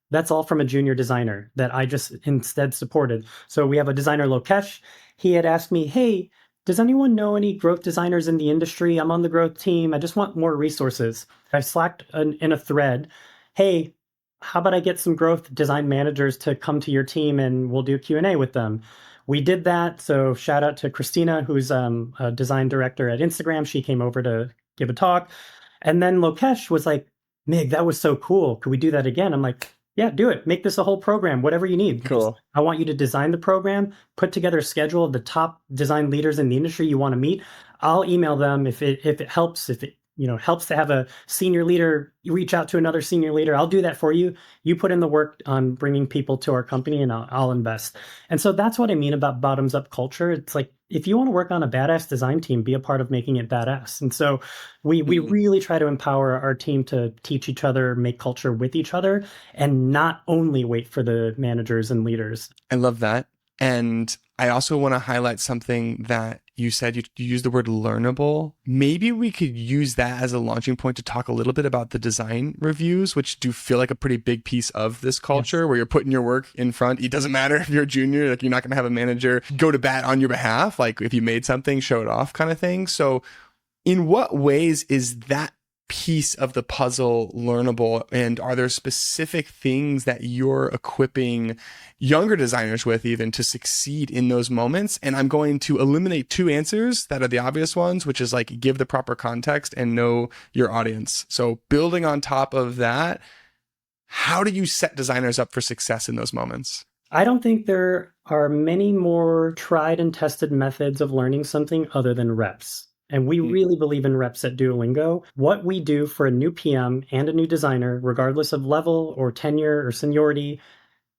Speaker 1: That's all from a junior designer that I just instead supported. So we have a designer, Lokesh. He had asked me, hey, does anyone know any growth designers in the industry? I'm on the growth team. I just want more resources. I slacked in a thread, hey, how about I get some growth design managers to come to your team and we'll do a Q&A with them. We did that. So shout out to Christina, who's a design director at Instagram. She came over to give a talk. And then Lokesh was like, Mig, that was so cool. Could we do that again? I'm like, yeah, do it. Make this a whole program, whatever you need.
Speaker 2: Cool.
Speaker 1: I want you to design the program, put together a schedule of the top design leaders in the industry you want to meet. I'll email them if it helps, if it helps to have a senior leader reach out to another senior leader. I'll do that for you. You put in the work on bringing people to our company and I'll invest. And so that's what I mean about bottoms up culture. It's like, if you want to work on a badass design team, be a part of making it badass. And so we really try to empower our team to teach each other, make culture with each other, and not only wait for the managers and leaders.
Speaker 2: I love that. And I also want to highlight something that you said. You used the word learnable. Maybe we could use that as a launching point to talk a little bit about the design reviews, which do feel like a pretty big piece of this culture. Yes. Where you're putting your work in front. It doesn't matter if you're a junior, like you're not going to have a manager go to bat on your behalf. Like if you made something, show it off kind of thing. So in what ways is that piece of the puzzle learnable? And are there specific things that you're equipping younger designers with even to succeed in those moments? And I'm going to eliminate two answers that are the obvious ones, which is like give the proper context and know your audience. So building on top of that, how do you set designers up for success in those moments?
Speaker 1: I don't think there are many more tried and tested methods of learning something other than reps. And we really believe in reps at Duolingo. What we do for a new PM and a new designer, regardless of level or tenure or seniority,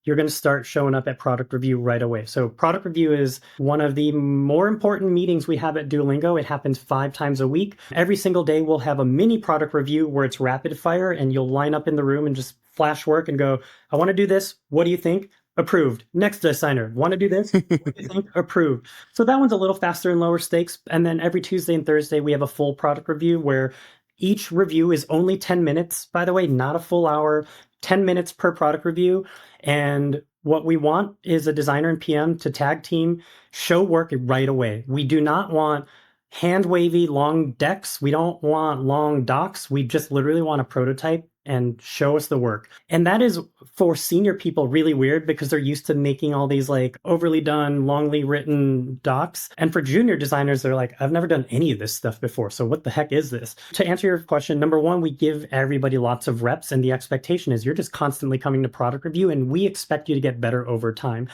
Speaker 1: you're going to start showing up at product review right away. So product review is one of the more important meetings we have at Duolingo. It happens 5 times a week. Every single day we'll have a mini product review where it's rapid fire and you'll line up in the room and just flash work and go, I want to do this. What do you think? Approved. Next designer, want to do this? What do you think? Approved. So that one's a little faster and lower stakes. And then every Tuesday and Thursday, we have a full product review where each review is only 10 minutes, by the way, not a full hour, 10 minutes per product review. And what we want is a designer and PM to tag team, show work right away. We do not want hand wavy long decks. We don't want long docs. We just literally want a prototype and show us the work. And that is for senior people really weird because they're used to making all these like overly done, longly written docs. And for junior designers, they're like, I've never done any of this stuff before. So what the heck is this? To answer your question, number one, we give everybody lots of reps. And the expectation is you're just constantly coming to product review and we expect you to get better over time.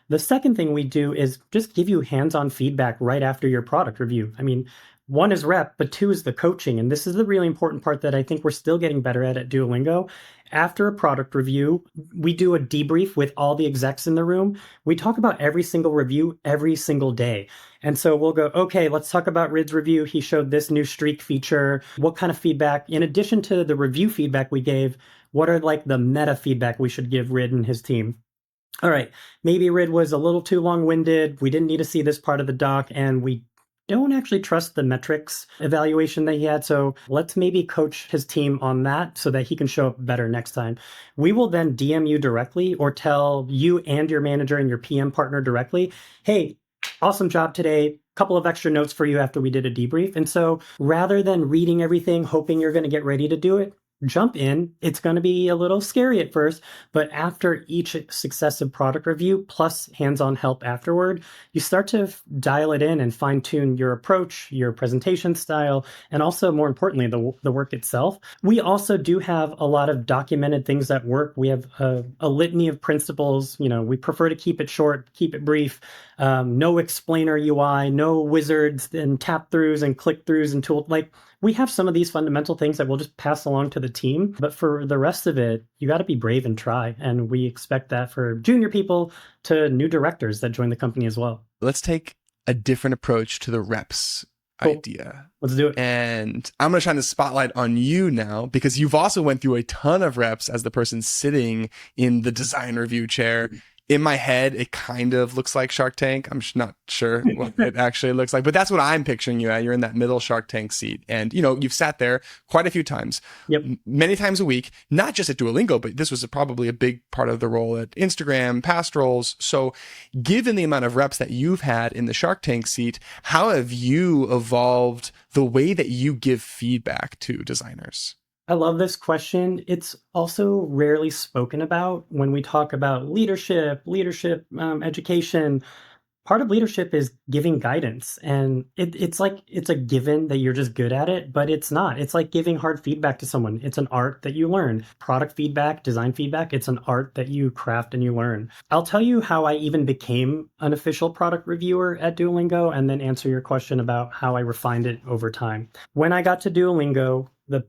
Speaker 1: The second thing we do is just give you hands-on feedback right after your product review. I mean, one is rep, but two is the coaching. And this is the really important part that I think we're still getting better at Duolingo. After a product review, we do a debrief with all the execs in the room. We talk about every single review every single day. And so we'll go, okay, let's talk about Rid's review. He showed this new streak feature. What kind of feedback, in addition to the review feedback we gave, what are like the meta feedback we should give Rid and his team? All right, maybe Rid was a little too long-winded. We didn't need to see this part of the doc, and we don't actually trust the metrics evaluation that he had. So let's maybe coach his team on that so that he can show up better next time. We will then DM you directly or tell you and your manager and your PM partner directly, hey, awesome job today. Couple of extra notes for you after we did a debrief. And so rather than reading everything, hoping you're going to get ready to do it, jump in. It's going to be a little scary at first, but after each successive product review plus hands-on help afterward, you start to dial it in and fine-tune your approach, your presentation style, and also more importantly, the work itself. We also do have a lot of documented things that work. We have a litany of principles. You know, we prefer to keep it short, keep it brief. No explainer UI, no wizards and tap throughs and click throughs and tool. Like, we have some of these fundamental things that we'll just pass along to the team. But for the rest of it, you got to be brave and try. And we expect that for junior people to new directors that join the company as well.
Speaker 2: Let's take a different approach to the reps idea.
Speaker 1: Let's do it.
Speaker 2: And I'm going to shine the spotlight on you now because you've also went through a ton of reps as the person sitting in the design review chair. In my head, it kind of looks like Shark Tank. I'm not sure what it actually looks like, but that's what I'm picturing you at. You're in that middle Shark Tank seat. And, you know, you've sat there quite a few times, many times a week, not just at Duolingo, but this was probably a big part of the role at Instagram, past roles. So given the amount of reps that you've had in the Shark Tank seat, how have you evolved the way that you give feedback to designers?
Speaker 1: I love this question. It's also rarely spoken about when we talk about leadership, education. Part of leadership is giving guidance. And it's like, it's a given that you're just good at it, but it's not. It's like giving hard feedback to someone. It's an art that you learn. Product feedback, design feedback, it's an art that you craft and you learn. I'll tell you how I even became an official product reviewer at Duolingo and then answer your question about how I refined it over time. When I got to Duolingo, the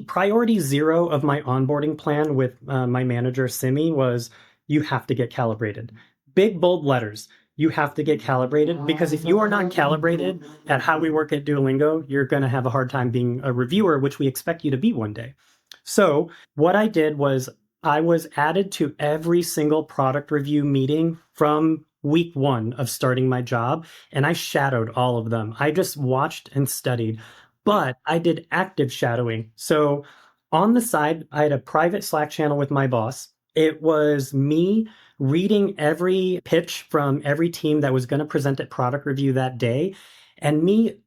Speaker 1: priority 0 of my onboarding plan with my manager, Simi, was you have to get calibrated. Big, bold letters. You have to get calibrated because if you are not calibrated at how we work at Duolingo, you're going to have a hard time being a reviewer, which we expect you to be one day. So what I did was I was added to every single product review meeting from week 1 of starting my job, and I shadowed all of them. I just watched and studied. But I did active shadowing. So on the side, I had a private Slack channel with my boss. It was me reading every pitch from every team that was going to present at product review that day, and me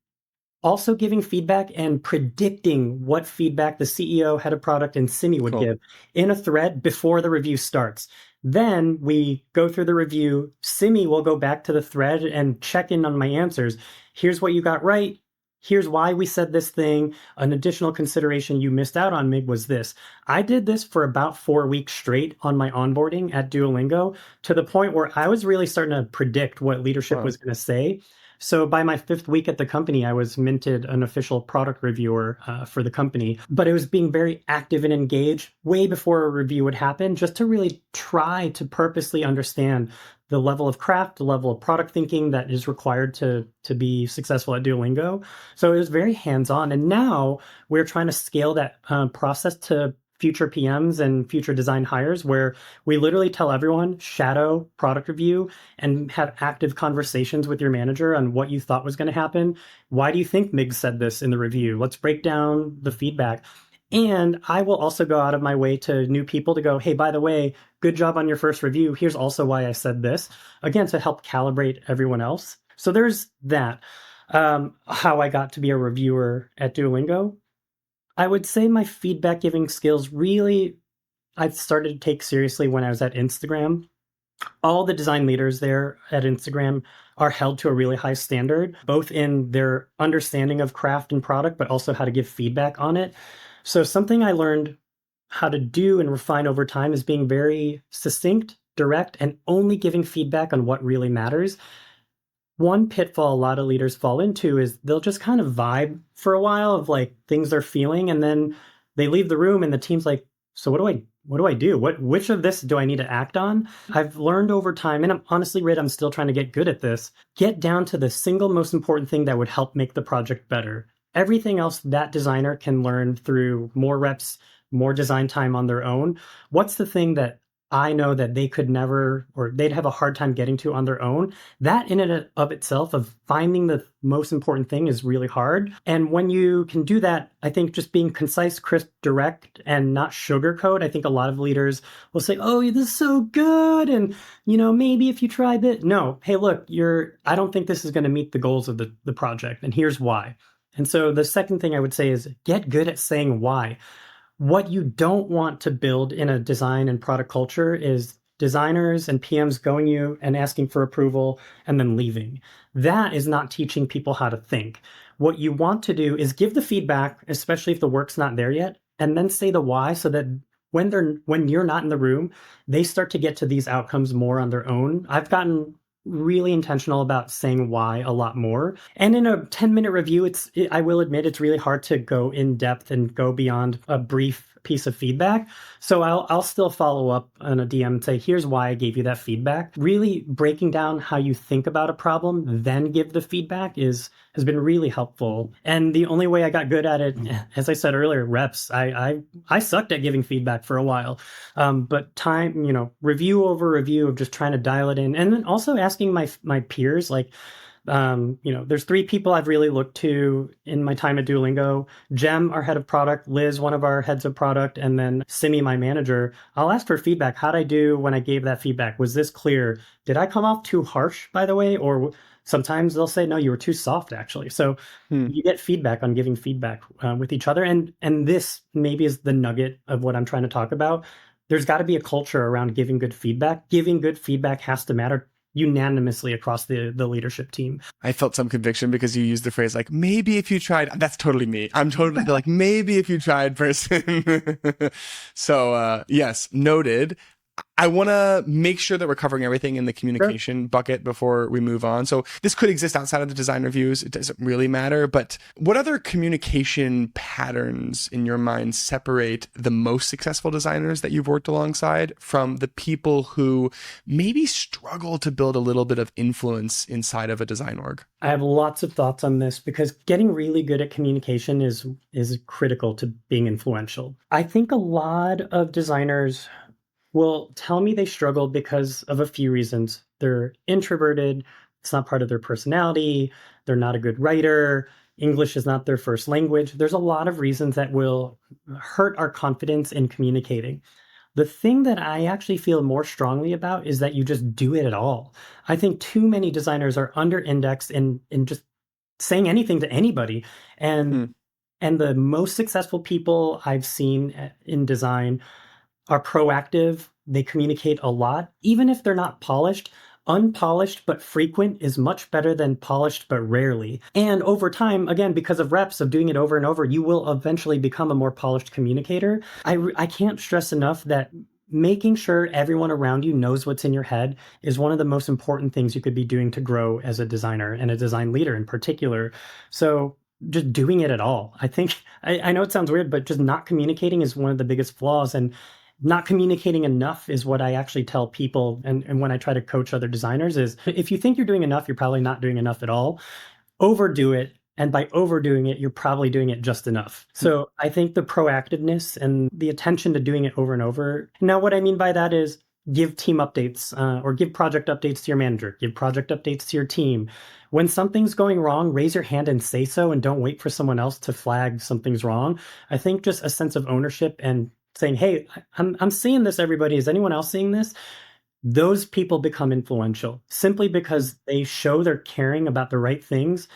Speaker 1: Also giving feedback and predicting what feedback the CEO, head of product, and Simi would
Speaker 2: Cool.
Speaker 1: give in a thread before the review starts. Then we go through the review. Simi will go back to the thread and check in on my answers. Here's what you got right. Here's why we said this thing. An additional consideration you missed out on, Mig, was this. I did this for about 4 weeks straight on my onboarding at Duolingo to the point where I was really starting to predict what leadership
Speaker 2: Wow.
Speaker 1: was going to say. So by my 5th week at the company, I was minted an official product reviewer for the company. But it was being very active and engaged way before a review would happen, just to really try to purposely understand the level of craft, the level of product thinking that is required to be successful at Duolingo. So it was very hands-on. And now we're trying to scale that process to future PMs and future design hires where we literally tell everyone shadow product review and have active conversations with your manager on what you thought was going to happen. Why do you think Mig said this in the review? Let's break down the feedback. And I will also go out of my way to new people to go, hey, by the way, good job on your first review. Here's also why I said this, again, to help calibrate everyone else. So there's that. How I got to be a reviewer at Duolingo. I would say my feedback giving skills really I've started to take seriously when I was at Instagram. All the design leaders there at Instagram are held to a really high standard, both in their understanding of craft and product, but also how to give feedback on it. So, something I learned how to do and refine over time is being very succinct, direct, and only giving feedback on what really matters. One pitfall a lot of leaders fall into is they'll just kind of vibe for a while of like things they're feeling, and then they leave the room and the team's like, so what do I do? Which of this do I need to act on? I've learned over time, and I'm honestly, Rid, I'm still trying to get good at this. Get down to the single most important thing that would help make the project better. Everything else that designer can learn through more reps, more design time on their own. What's the thing that I know that they could never, or they'd have a hard time getting to on their own? That in and of itself, of finding the most important thing, is really hard. And when you can do that, I think just being concise, crisp, direct, and not sugarcoat. I think a lot of leaders will say, oh, this is so good, and maybe if you tried it. No, hey, look, I don't think this is going to meet the goals of the project, and here's why. And so the second thing I would say is get good at saying why. What you don't want to build in a design and product culture is designers and PMs going you and asking for approval and then leaving. That is not teaching people how to think. What you want to do is give the feedback, especially if the work's not there yet, and then say the why so that when you're not in the room, they start to get to these outcomes more on their own. I've gotten really intentional about saying why a lot more. And in a 10-minute review, I will admit it's really hard to go in depth and go beyond a brief piece of feedback. So I'll still follow up on a DM and say, here's why I gave you that feedback. Really breaking down how you think about a problem, then give the feedback has been really helpful. And the only way I got good at it, as I said earlier, reps. I sucked at giving feedback for a while. But time, review over review of just trying to dial it in. And then also asking my peers, like, there's 3 people I've really looked to in my time at Duolingo. Jem, our head of product, Liz, one of our heads of product, and then Simi, my manager. I'll ask for feedback. How'd I do when I gave that feedback? Was this clear? Did I come off too harsh, by the way? Or sometimes they'll say, no, you were too soft, actually. So
Speaker 2: Hmm.
Speaker 1: you get feedback on giving feedback with each other. And this maybe is the nugget of what I'm trying to talk about. There's got to be a culture around giving good feedback. Giving good feedback has to matter unanimously across the leadership team.
Speaker 2: I felt some conviction because you used the phrase like, maybe if you tried. That's totally me. I'm totally like, maybe if you tried person. So, yes, noted. I want to make sure that we're covering everything in the communication bucket before we move on. So this could exist outside of the design reviews. It doesn't really matter. But what other communication patterns in your mind separate the most successful designers that you've worked alongside from the people who maybe struggle to build a little bit of influence inside of a design org?
Speaker 1: I have lots of thoughts on this because getting really good at communication is critical to being influential. I think a lot of designers will tell me they struggle because of a few reasons. They're introverted, it's not part of their personality, they're not a good writer, English is not their first language. There's a lot of reasons that will hurt our confidence in communicating. The thing that I actually feel more strongly about is that you just do it at all. I think too many designers are under indexed in just saying anything to anybody. And
Speaker 2: Hmm.
Speaker 1: the most successful people I've seen in design are proactive. They communicate a lot, even if they're not polished. Unpolished but frequent is much better than polished but rarely. And over time, again, because of reps of doing it over and over, you will eventually become a more polished communicator. I can't stress enough that making sure everyone around you knows what's in your head is one of the most important things you could be doing to grow as a designer and a design leader in particular. So just doing it at all. I think I know it sounds weird, but just not communicating is one of the biggest flaws. And not communicating enough is what I actually tell people. And when I try to coach other designers is if you think you're doing enough, you're probably not doing enough at all. Overdo it. And by overdoing it, you're probably doing it just enough. So I think the proactiveness and the attention to doing it over and over. Now, what I mean by that is give team updates or give project updates to your manager, give project updates to your team. When something's going wrong, raise your hand and say so, and don't wait for someone else to flag something's wrong. I think just a sense of ownership and saying, hey, I'm seeing this, everybody. Is anyone else seeing this? Those people become influential simply because they show they're caring about the right things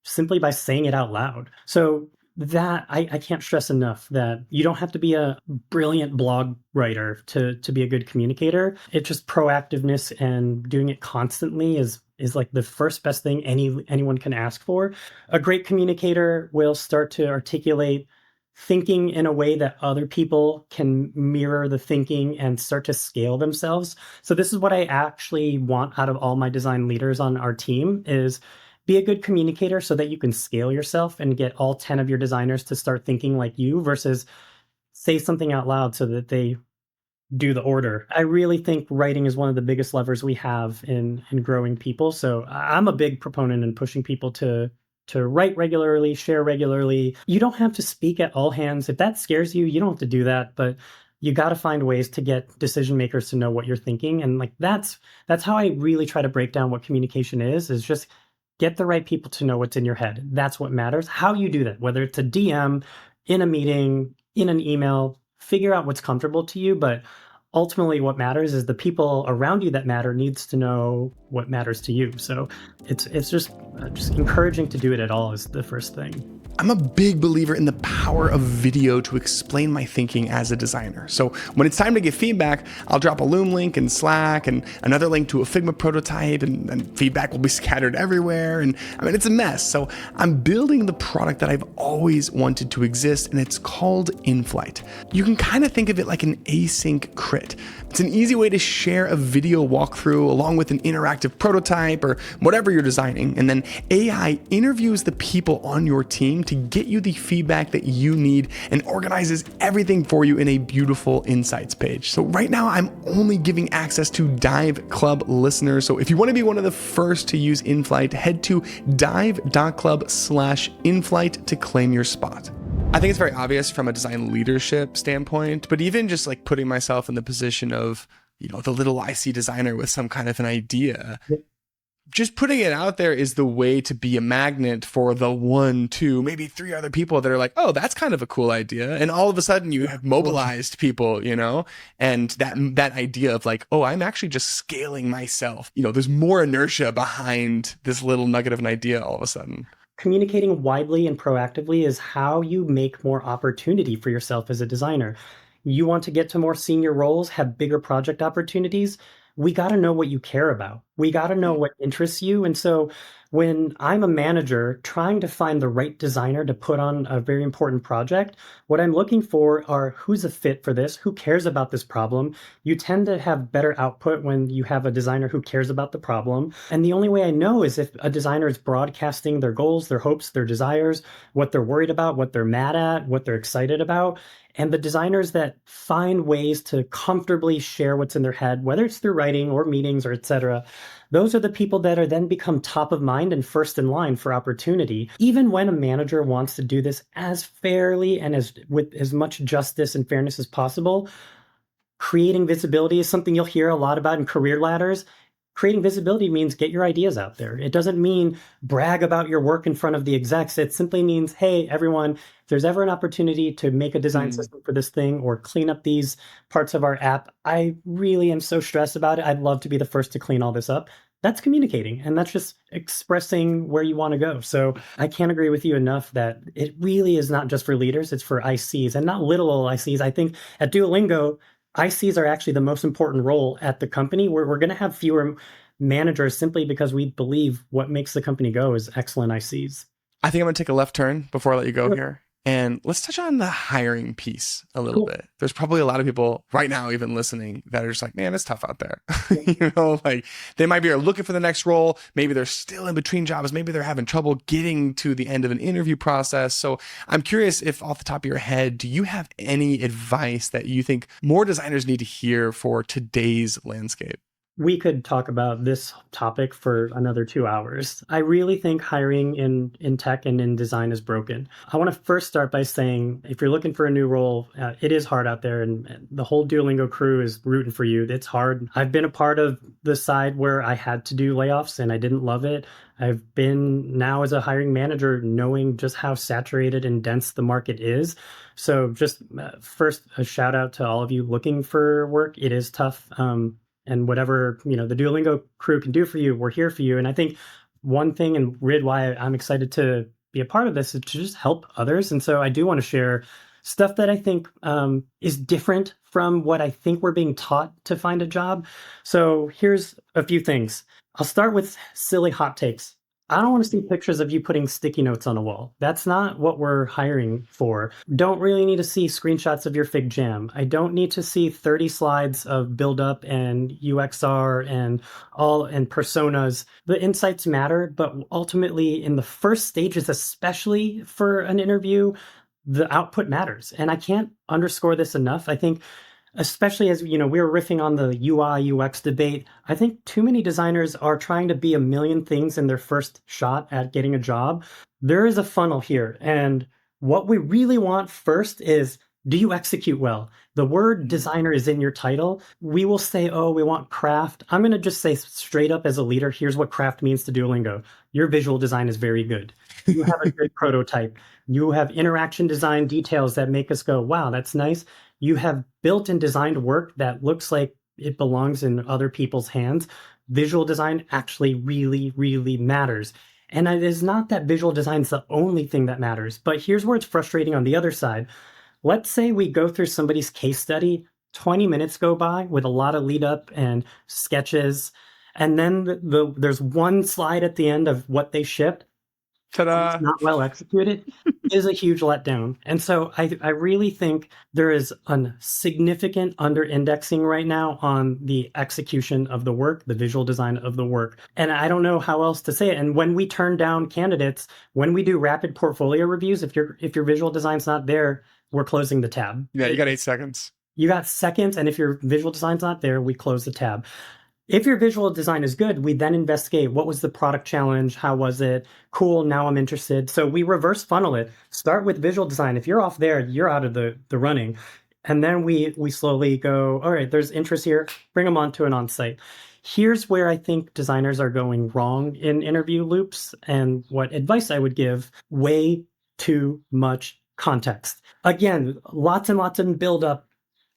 Speaker 1: simply by saying it out loud. So that I can't stress enough that you don't have to be a brilliant blog writer to be a good communicator. It's just proactiveness and doing it constantly is like the first best thing anyone can ask for. A great communicator will start to articulate thinking in a way that other people can mirror the thinking and start to scale themselves. So this is what I actually want out of all my design leaders on our team is be a good communicator so that you can scale yourself and get all 10 of your designers to start thinking like you versus say something out loud so that they do the order. I really think writing is one of the biggest levers we have in growing people. So I'm a big proponent in pushing people to write regularly, share regularly. You don't have to speak at all hands. If that scares you, you don't have to do that, but you got to find ways to get decision makers to know what you're thinking. And like that's how I really try to break down what communication is just get the right people to know what's in your head. That's what matters. How you do that, whether it's a DM, in a meeting, in an email, figure out what's comfortable to you, but ultimately what matters is the people around you that matter needs to know what matters to you. So it's just encouraging to do it at all is the first thing.
Speaker 2: I'm a big believer in the power of video to explain my thinking as a designer. So when it's time to give feedback, I'll drop a Loom link in Slack and another link to a Figma prototype, and feedback will be scattered everywhere. And I mean, it's a mess. So I'm building the product that I've always wanted to exist, and it's called InFlight. You can kind of think of it like an async crit. It's an easy way to share a video walkthrough along with an interactive prototype or whatever you're designing. And then AI interviews the people on your team to get you the feedback that you need and organizes everything for you in a beautiful insights page. So right now I'm only giving access to Dive Club listeners. So if you want to be one of the first to use InFlight, head to dive.club/InFlight to claim your spot. I think it's very obvious from a design leadership standpoint, but even just like putting myself in the position of, the little IC designer with some kind of an idea, just putting it out there is the way to be a magnet for the 1, 2, maybe 3 other people that are like, oh, that's kind of a cool idea. And all of a sudden you have mobilized people, and that idea of like, oh, I'm actually just scaling myself. There's more inertia behind this little nugget of an idea all of a sudden.
Speaker 1: Communicating widely and proactively is how you make more opportunity for yourself as a designer. You want to get to more senior roles, have bigger project opportunities. We got to know what you care about. We got to know what interests you. And so when I'm a manager trying to find the right designer to put on a very important project, what I'm looking for are who's a fit for this, who cares about this problem. You tend to have better output when you have a designer who cares about the problem. And the only way I know is if a designer is broadcasting their goals, their hopes, their desires, what they're worried about, what they're mad at, what they're excited about. And the designers that find ways to comfortably share what's in their head, whether it's through writing or meetings or etc., those are the people that are then become top of mind and first in line for opportunity. Even when a manager wants to do this as fairly and with as much justice and fairness as possible, creating visibility is something you'll hear a lot about in career ladders. Creating visibility means get your ideas out there. It doesn't mean brag about your work in front of the execs. It simply means, hey, everyone, if there's ever an opportunity to make a design system for this thing or clean up these parts of our app, I really am so stressed about it. I'd love to be the first to clean all this up. that's communicating and that's just expressing where you want to go. So I can't agree with you enough that it really is not just for leaders, it's for ICs and not little ICs. I think at Duolingo, ICs are actually the most important role at the company. We're going to have fewer managers simply because we believe what makes the company go is excellent ICs.
Speaker 2: I think I'm going to take a left turn before I let you go
Speaker 1: Yep.
Speaker 2: here. And let's touch on the hiring piece a little
Speaker 1: Cool.
Speaker 2: bit. There's probably a lot of people right now, even listening, that are just like, man, it's tough out there.
Speaker 1: Yeah.
Speaker 2: Like they might be looking for the next role. Maybe they're still in between jobs. Maybe they're having trouble getting to the end of an interview process. So I'm curious if off the top of your head, do you have any advice that you think more designers need to hear for today's landscape?
Speaker 1: We could talk about this topic for another 2 hours. I really think hiring in tech and in design is broken. I want to first start by saying if you're looking for a new role, it is hard out there, and the whole Duolingo crew is rooting for you. It's hard. I've been a part of the side where I had to do layoffs and I didn't love it. I've been now as a hiring manager knowing just how saturated and dense the market is. So just first, a shout out to all of you looking for work. It is tough. And whatever the Duolingo crew can do for you, we're here for you. And I think one thing, and Rid, why I'm excited to be a part of this is to just help others. And so I do want to share stuff that I think is different from what I think we're being taught to find a job. So here's a few things. I'll start with silly hot takes. I don't want to see pictures of you putting sticky notes on a wall. That's not what we're hiring for. Don't really need to see screenshots of your fig jam. I don't need to see 30 slides of build up and UXR and personas. The insights matter, but ultimately in the first stages, especially for an interview, the output matters. And I can't underscore this enough. I think especially as we were riffing on the UI UX debate, I think too many designers are trying to be a million things in their first shot at getting a job. There is a funnel here, and what we really want first is, do you execute well? The word designer is in your title. We will say, oh, we want craft. I'm going to just say straight up as a leader, here's what craft means to Duolingo. Your visual design is very good. You have a good prototype. You have interaction design details that make us go, wow, that's nice. You have built and designed work that looks like it belongs in other people's hands. Visual design actually really, really matters. And it is not that visual design is the only thing that matters, but here's where it's frustrating on the other side. Let's say we go through somebody's case study, 20 minutes go by with a lot of lead up and sketches, and then there's one slide at the end of what they shipped.
Speaker 2: Ta-da!
Speaker 1: It's not well executed is a huge letdown. And so I really think there is a significant under indexing right now on the execution of the work, the visual design of the work. And I don't know how else to say it. And when we turn down candidates, when we do rapid portfolio reviews, if your visual design's not there, we're closing the tab.
Speaker 2: Yeah, you got 8 seconds.
Speaker 1: You got seconds, and if your visual design's not there, we close the tab. If your visual design is good, we then investigate what was the product challenge, how was it, cool, now I'm interested. So we reverse funnel it. Start with visual design. If you're off there, you're out of the running. And then we slowly go, all right, there's interest here, bring them onto an on-site. Here's where I think designers are going wrong in interview loops, and what advice I would give: way too much context. Again, lots and lots of build up.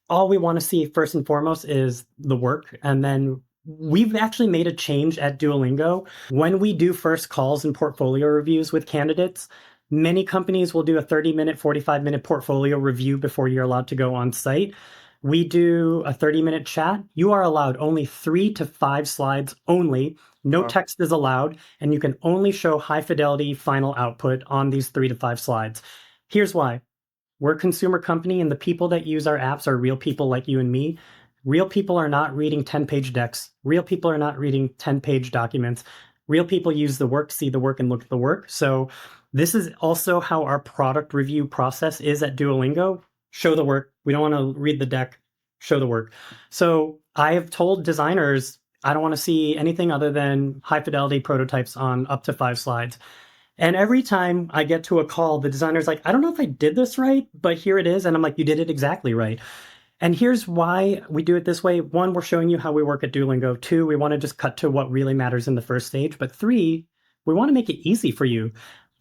Speaker 1: All we want to see first and foremost is the work. And then we've actually made a change at Duolingo. When we do first calls and portfolio reviews with candidates, many companies will do a 30-minute, 45-minute portfolio review before you're allowed to go on site. We do a 30-minute chat. You are allowed only 3 to 5 slides only. No text is allowed, and you can only show high fidelity final output on these 3 to 5 slides. Here's why. We're a consumer company, and the people that use our apps are real people like you and me. Real people are not reading 10-page decks. Real people are not reading 10-page documents. Real people use the work, see the work, and look at the work. So this is also how our product review process is at Duolingo. Show the work. We don't want to read the deck. Show the work. So I have told designers, I don't want to see anything other than high fidelity prototypes on up to 5 slides. And every time I get to a call, the designer's like, I don't know if I did this right, but here it is. And I'm like, you did it exactly right. And here's why we do it this way. 1, we're showing you how we work at Duolingo. 2, we want to just cut to what really matters in the first stage. But 3, we want to make it easy for you.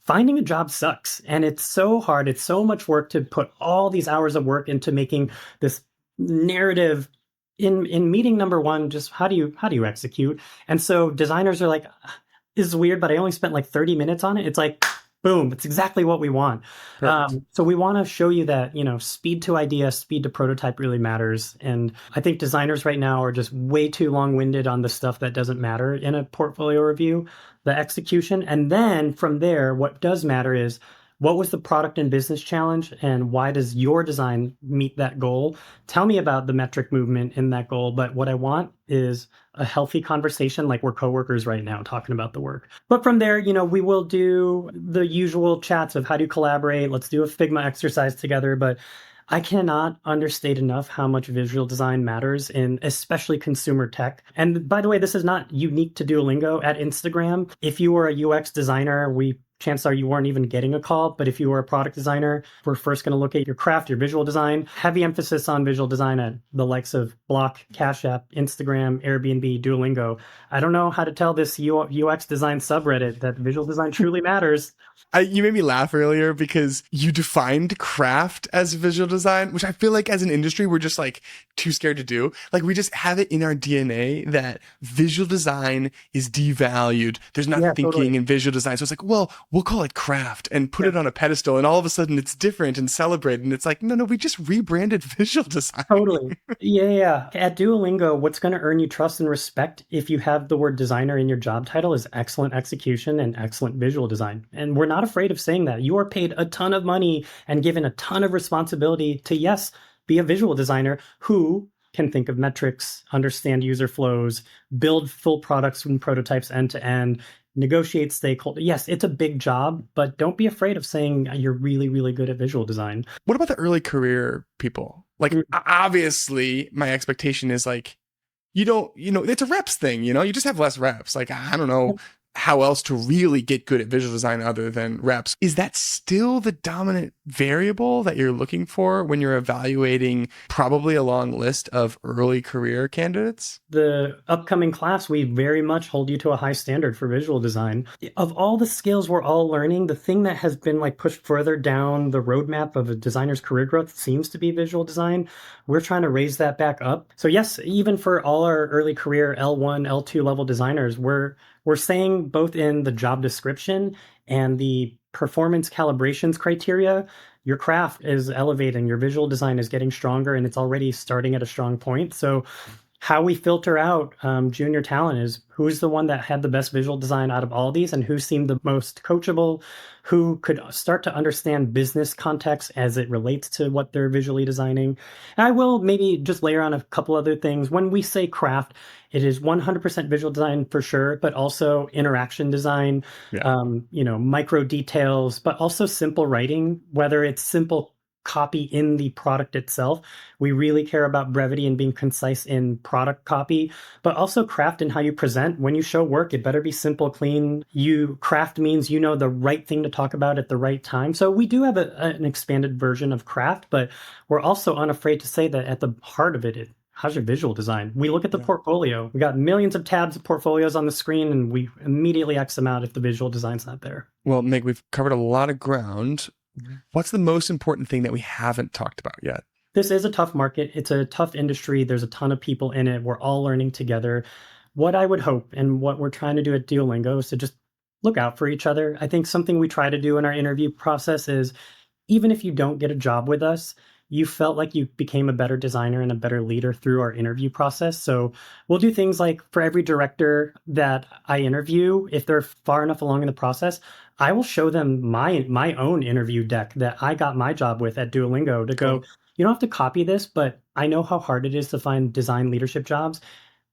Speaker 1: Finding a job sucks. And it's so hard. It's so much work to put all these hours of work into making this narrative in meeting number one, just how do you execute? And so designers are like, this is weird, but I only spent like 30 minutes on it. It's like, boom, it's exactly what we want.
Speaker 2: Perfect.
Speaker 1: So we want to show you that, speed to idea, speed to prototype really matters. And I think designers right now are just way too long-winded on the stuff that doesn't matter in a portfolio review, the execution. And then from there, what does matter is what was the product and business challenge and why does your design meet that goal? Tell me about the metric movement in that goal. But what I want is a healthy conversation like we're coworkers right now talking about the work. But from there, we will do the usual chats of how do you collaborate? Let's do a Figma exercise together. But I cannot understate enough how much visual design matters in especially consumer tech. And by the way, this is not unique to Duolingo. At Instagram, if you were a UX designer, chances are you weren't even getting a call. But if you were a product designer, we're first going to look at your craft, your visual design. Heavy emphasis on visual design at the likes of Block, Cash App, Instagram, Airbnb, Duolingo. I don't know how to tell this UX design subreddit that visual design truly matters.
Speaker 2: You made me laugh earlier because you defined craft as visual design, which I feel like as an industry, we're just like too scared to do. Like we just have it in our DNA that visual design is devalued. There's not
Speaker 1: Yeah,
Speaker 2: thinking
Speaker 1: totally.
Speaker 2: in visual design. So it's like, well, we'll call it craft and put it on a pedestal. And all of a sudden it's different and celebrated. And it's like, no, we just rebranded visual design.
Speaker 1: Totally. Yeah, yeah. At Duolingo, what's going to earn you trust and respect if you have the word designer in your job title is excellent execution and excellent visual design. And we're not afraid of saying that. You are paid a ton of money and given a ton of responsibility to, yes, be a visual designer who can think of metrics, understand user flows, build full products and prototypes end to end, negotiate stakeholder. Yes, it's a big job, but don't be afraid of saying you're really, really good at visual design.
Speaker 2: What about the early career people? Like, obviously, my expectation is like, you don't, it's a reps thing, you just have less reps. Like, I don't know how else to really get good at visual design other than reps. Is that still the dominant variable that you're looking for when you're evaluating probably a long list of early career candidates?
Speaker 1: The upcoming class, we very much hold you to a high standard for visual design. Of all the skills we're all learning, the thing that has been like pushed further down the roadmap of a designer's career growth seems to be visual design. We're trying to raise that back up. So yes, even for all our early career L1, L2 level designers, we're saying both in the job description and the performance calibrations criteria, your craft is elevating, your visual design is getting stronger, and it's already starting at a strong point. So how we filter out junior talent is who's the one that had the best visual design out of all these and who seemed the most coachable, who could start to understand business context as it relates to what they're visually designing. And I will maybe just layer on a couple other things. When we say craft, it is 100% visual design for sure, but also interaction design,
Speaker 2: Yeah.
Speaker 1: micro details, but also simple writing, whether it's simple copy in the product itself. We really care about brevity and being concise in product copy, but also craft in how you present. When you show work, it better be simple, clean. Craft means you know the right thing to talk about at the right time. So we do have an expanded version of craft, but we're also unafraid to say that at the heart of it, how's your visual design? We look at the portfolio. We got millions of tabs of portfolios on the screen, and we immediately X them out if the visual design's not there.
Speaker 2: Well, Meg, we've covered a lot of ground. What's the most important thing that we haven't talked about yet?
Speaker 1: This is a tough market. It's a tough industry. There's a ton of people in it. We're all learning together. What I would hope and what we're trying to do at Duolingo is to just look out for each other. I think something we try to do in our interview process is even if you don't get a job with us, you felt like you became a better designer and a better leader through our interview process. So we'll do things like for every director that I interview, if they're far enough along in the process, I will show them my own interview deck that I got my job with at Duolingo to go, you don't have to copy this, but I know how hard it is to find design leadership jobs.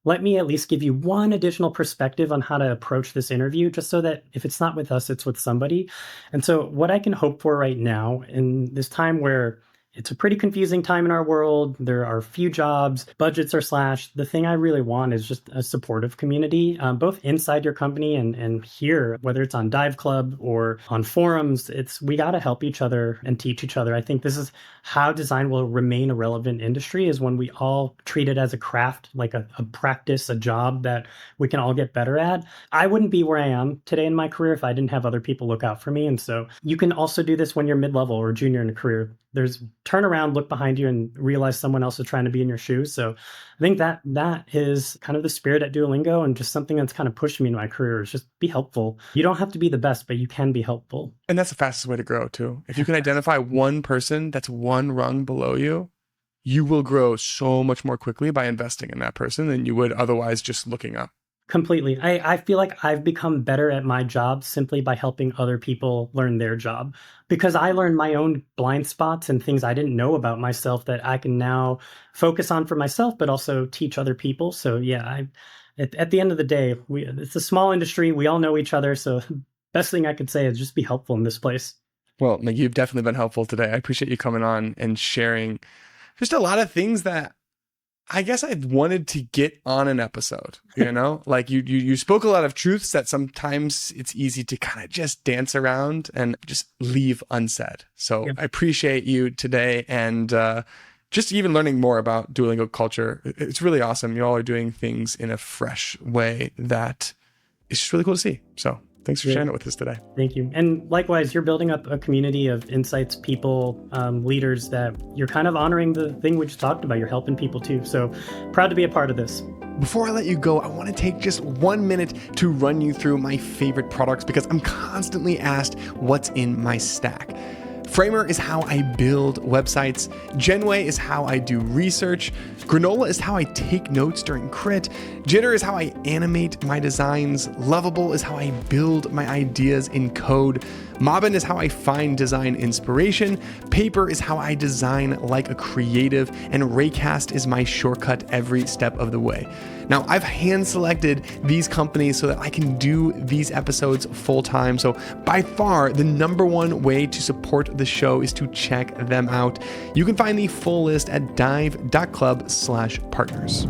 Speaker 1: Let me at least give you one additional perspective on how to approach this interview, just so that if it's not with us, it's with somebody. And so what I can hope for right now in this time where it's a pretty confusing time in our world. There are few jobs, budgets are slashed. The thing I really want is just a supportive community, both inside your company and here, whether it's on Dive Club or on forums. We got to help each other and teach each other. I think this is how design will remain a relevant industry is when we all treat it as a craft, like a practice, a job that we can all get better at. I wouldn't be where I am today in my career if I didn't have other people look out for me. And so you can also do this when you're mid-level or junior in a career. there's turn around, look behind you, and realize someone else is trying to be in your shoes. So I think that is kind of the spirit at Duolingo, and just something that's kind of pushed me in my career is just be helpful. You don't have to be the best, but you can be helpful.
Speaker 2: And that's the fastest way to grow too. If you can identify one person that's one rung below you, you will grow so much more quickly by investing in that person than you would otherwise just looking up.
Speaker 1: Completely. I feel like I've become better at my job simply by helping other people learn their job, because I learned my own blind spots and things I didn't know about myself that I can now focus on for myself, but also teach other people. So yeah, at the end of the day, it's a small industry. We all know each other. So best thing I could say is just be helpful in this place.
Speaker 2: Well, Mig, you've definitely been helpful today. I appreciate you coming on and sharing just a lot of things that I guess I wanted to get on an episode, like you spoke a lot of truths that sometimes it's easy to kind of just dance around and just leave unsaid. So I appreciate you today, and just even learning more about Duolingo culture. It's really awesome. You all are doing things in a fresh way that is just really cool to see. So thanks for sharing it with us today.
Speaker 1: Thank you. And likewise, you're building up a community of insights people, leaders that you're kind of honoring the thing we just talked about. You're helping people too. So proud to be a part of this.
Speaker 2: Before I let you go, I want to take just 1 minute to run you through my favorite products, because I'm constantly asked what's in my stack. Framer is how I build websites. Genway is how I do research. Granola is how I take notes during crit. Jitter is how I animate my designs. Lovable is how I build my ideas in code. Mobbin is how I find design inspiration. Paper is how I design like a creative. And Raycast is my shortcut every step of the way. Now, I've hand selected these companies so that I can do these episodes full time. So by far, the number one way to support the show is to check them out. You can find the full list at dive.club/partners.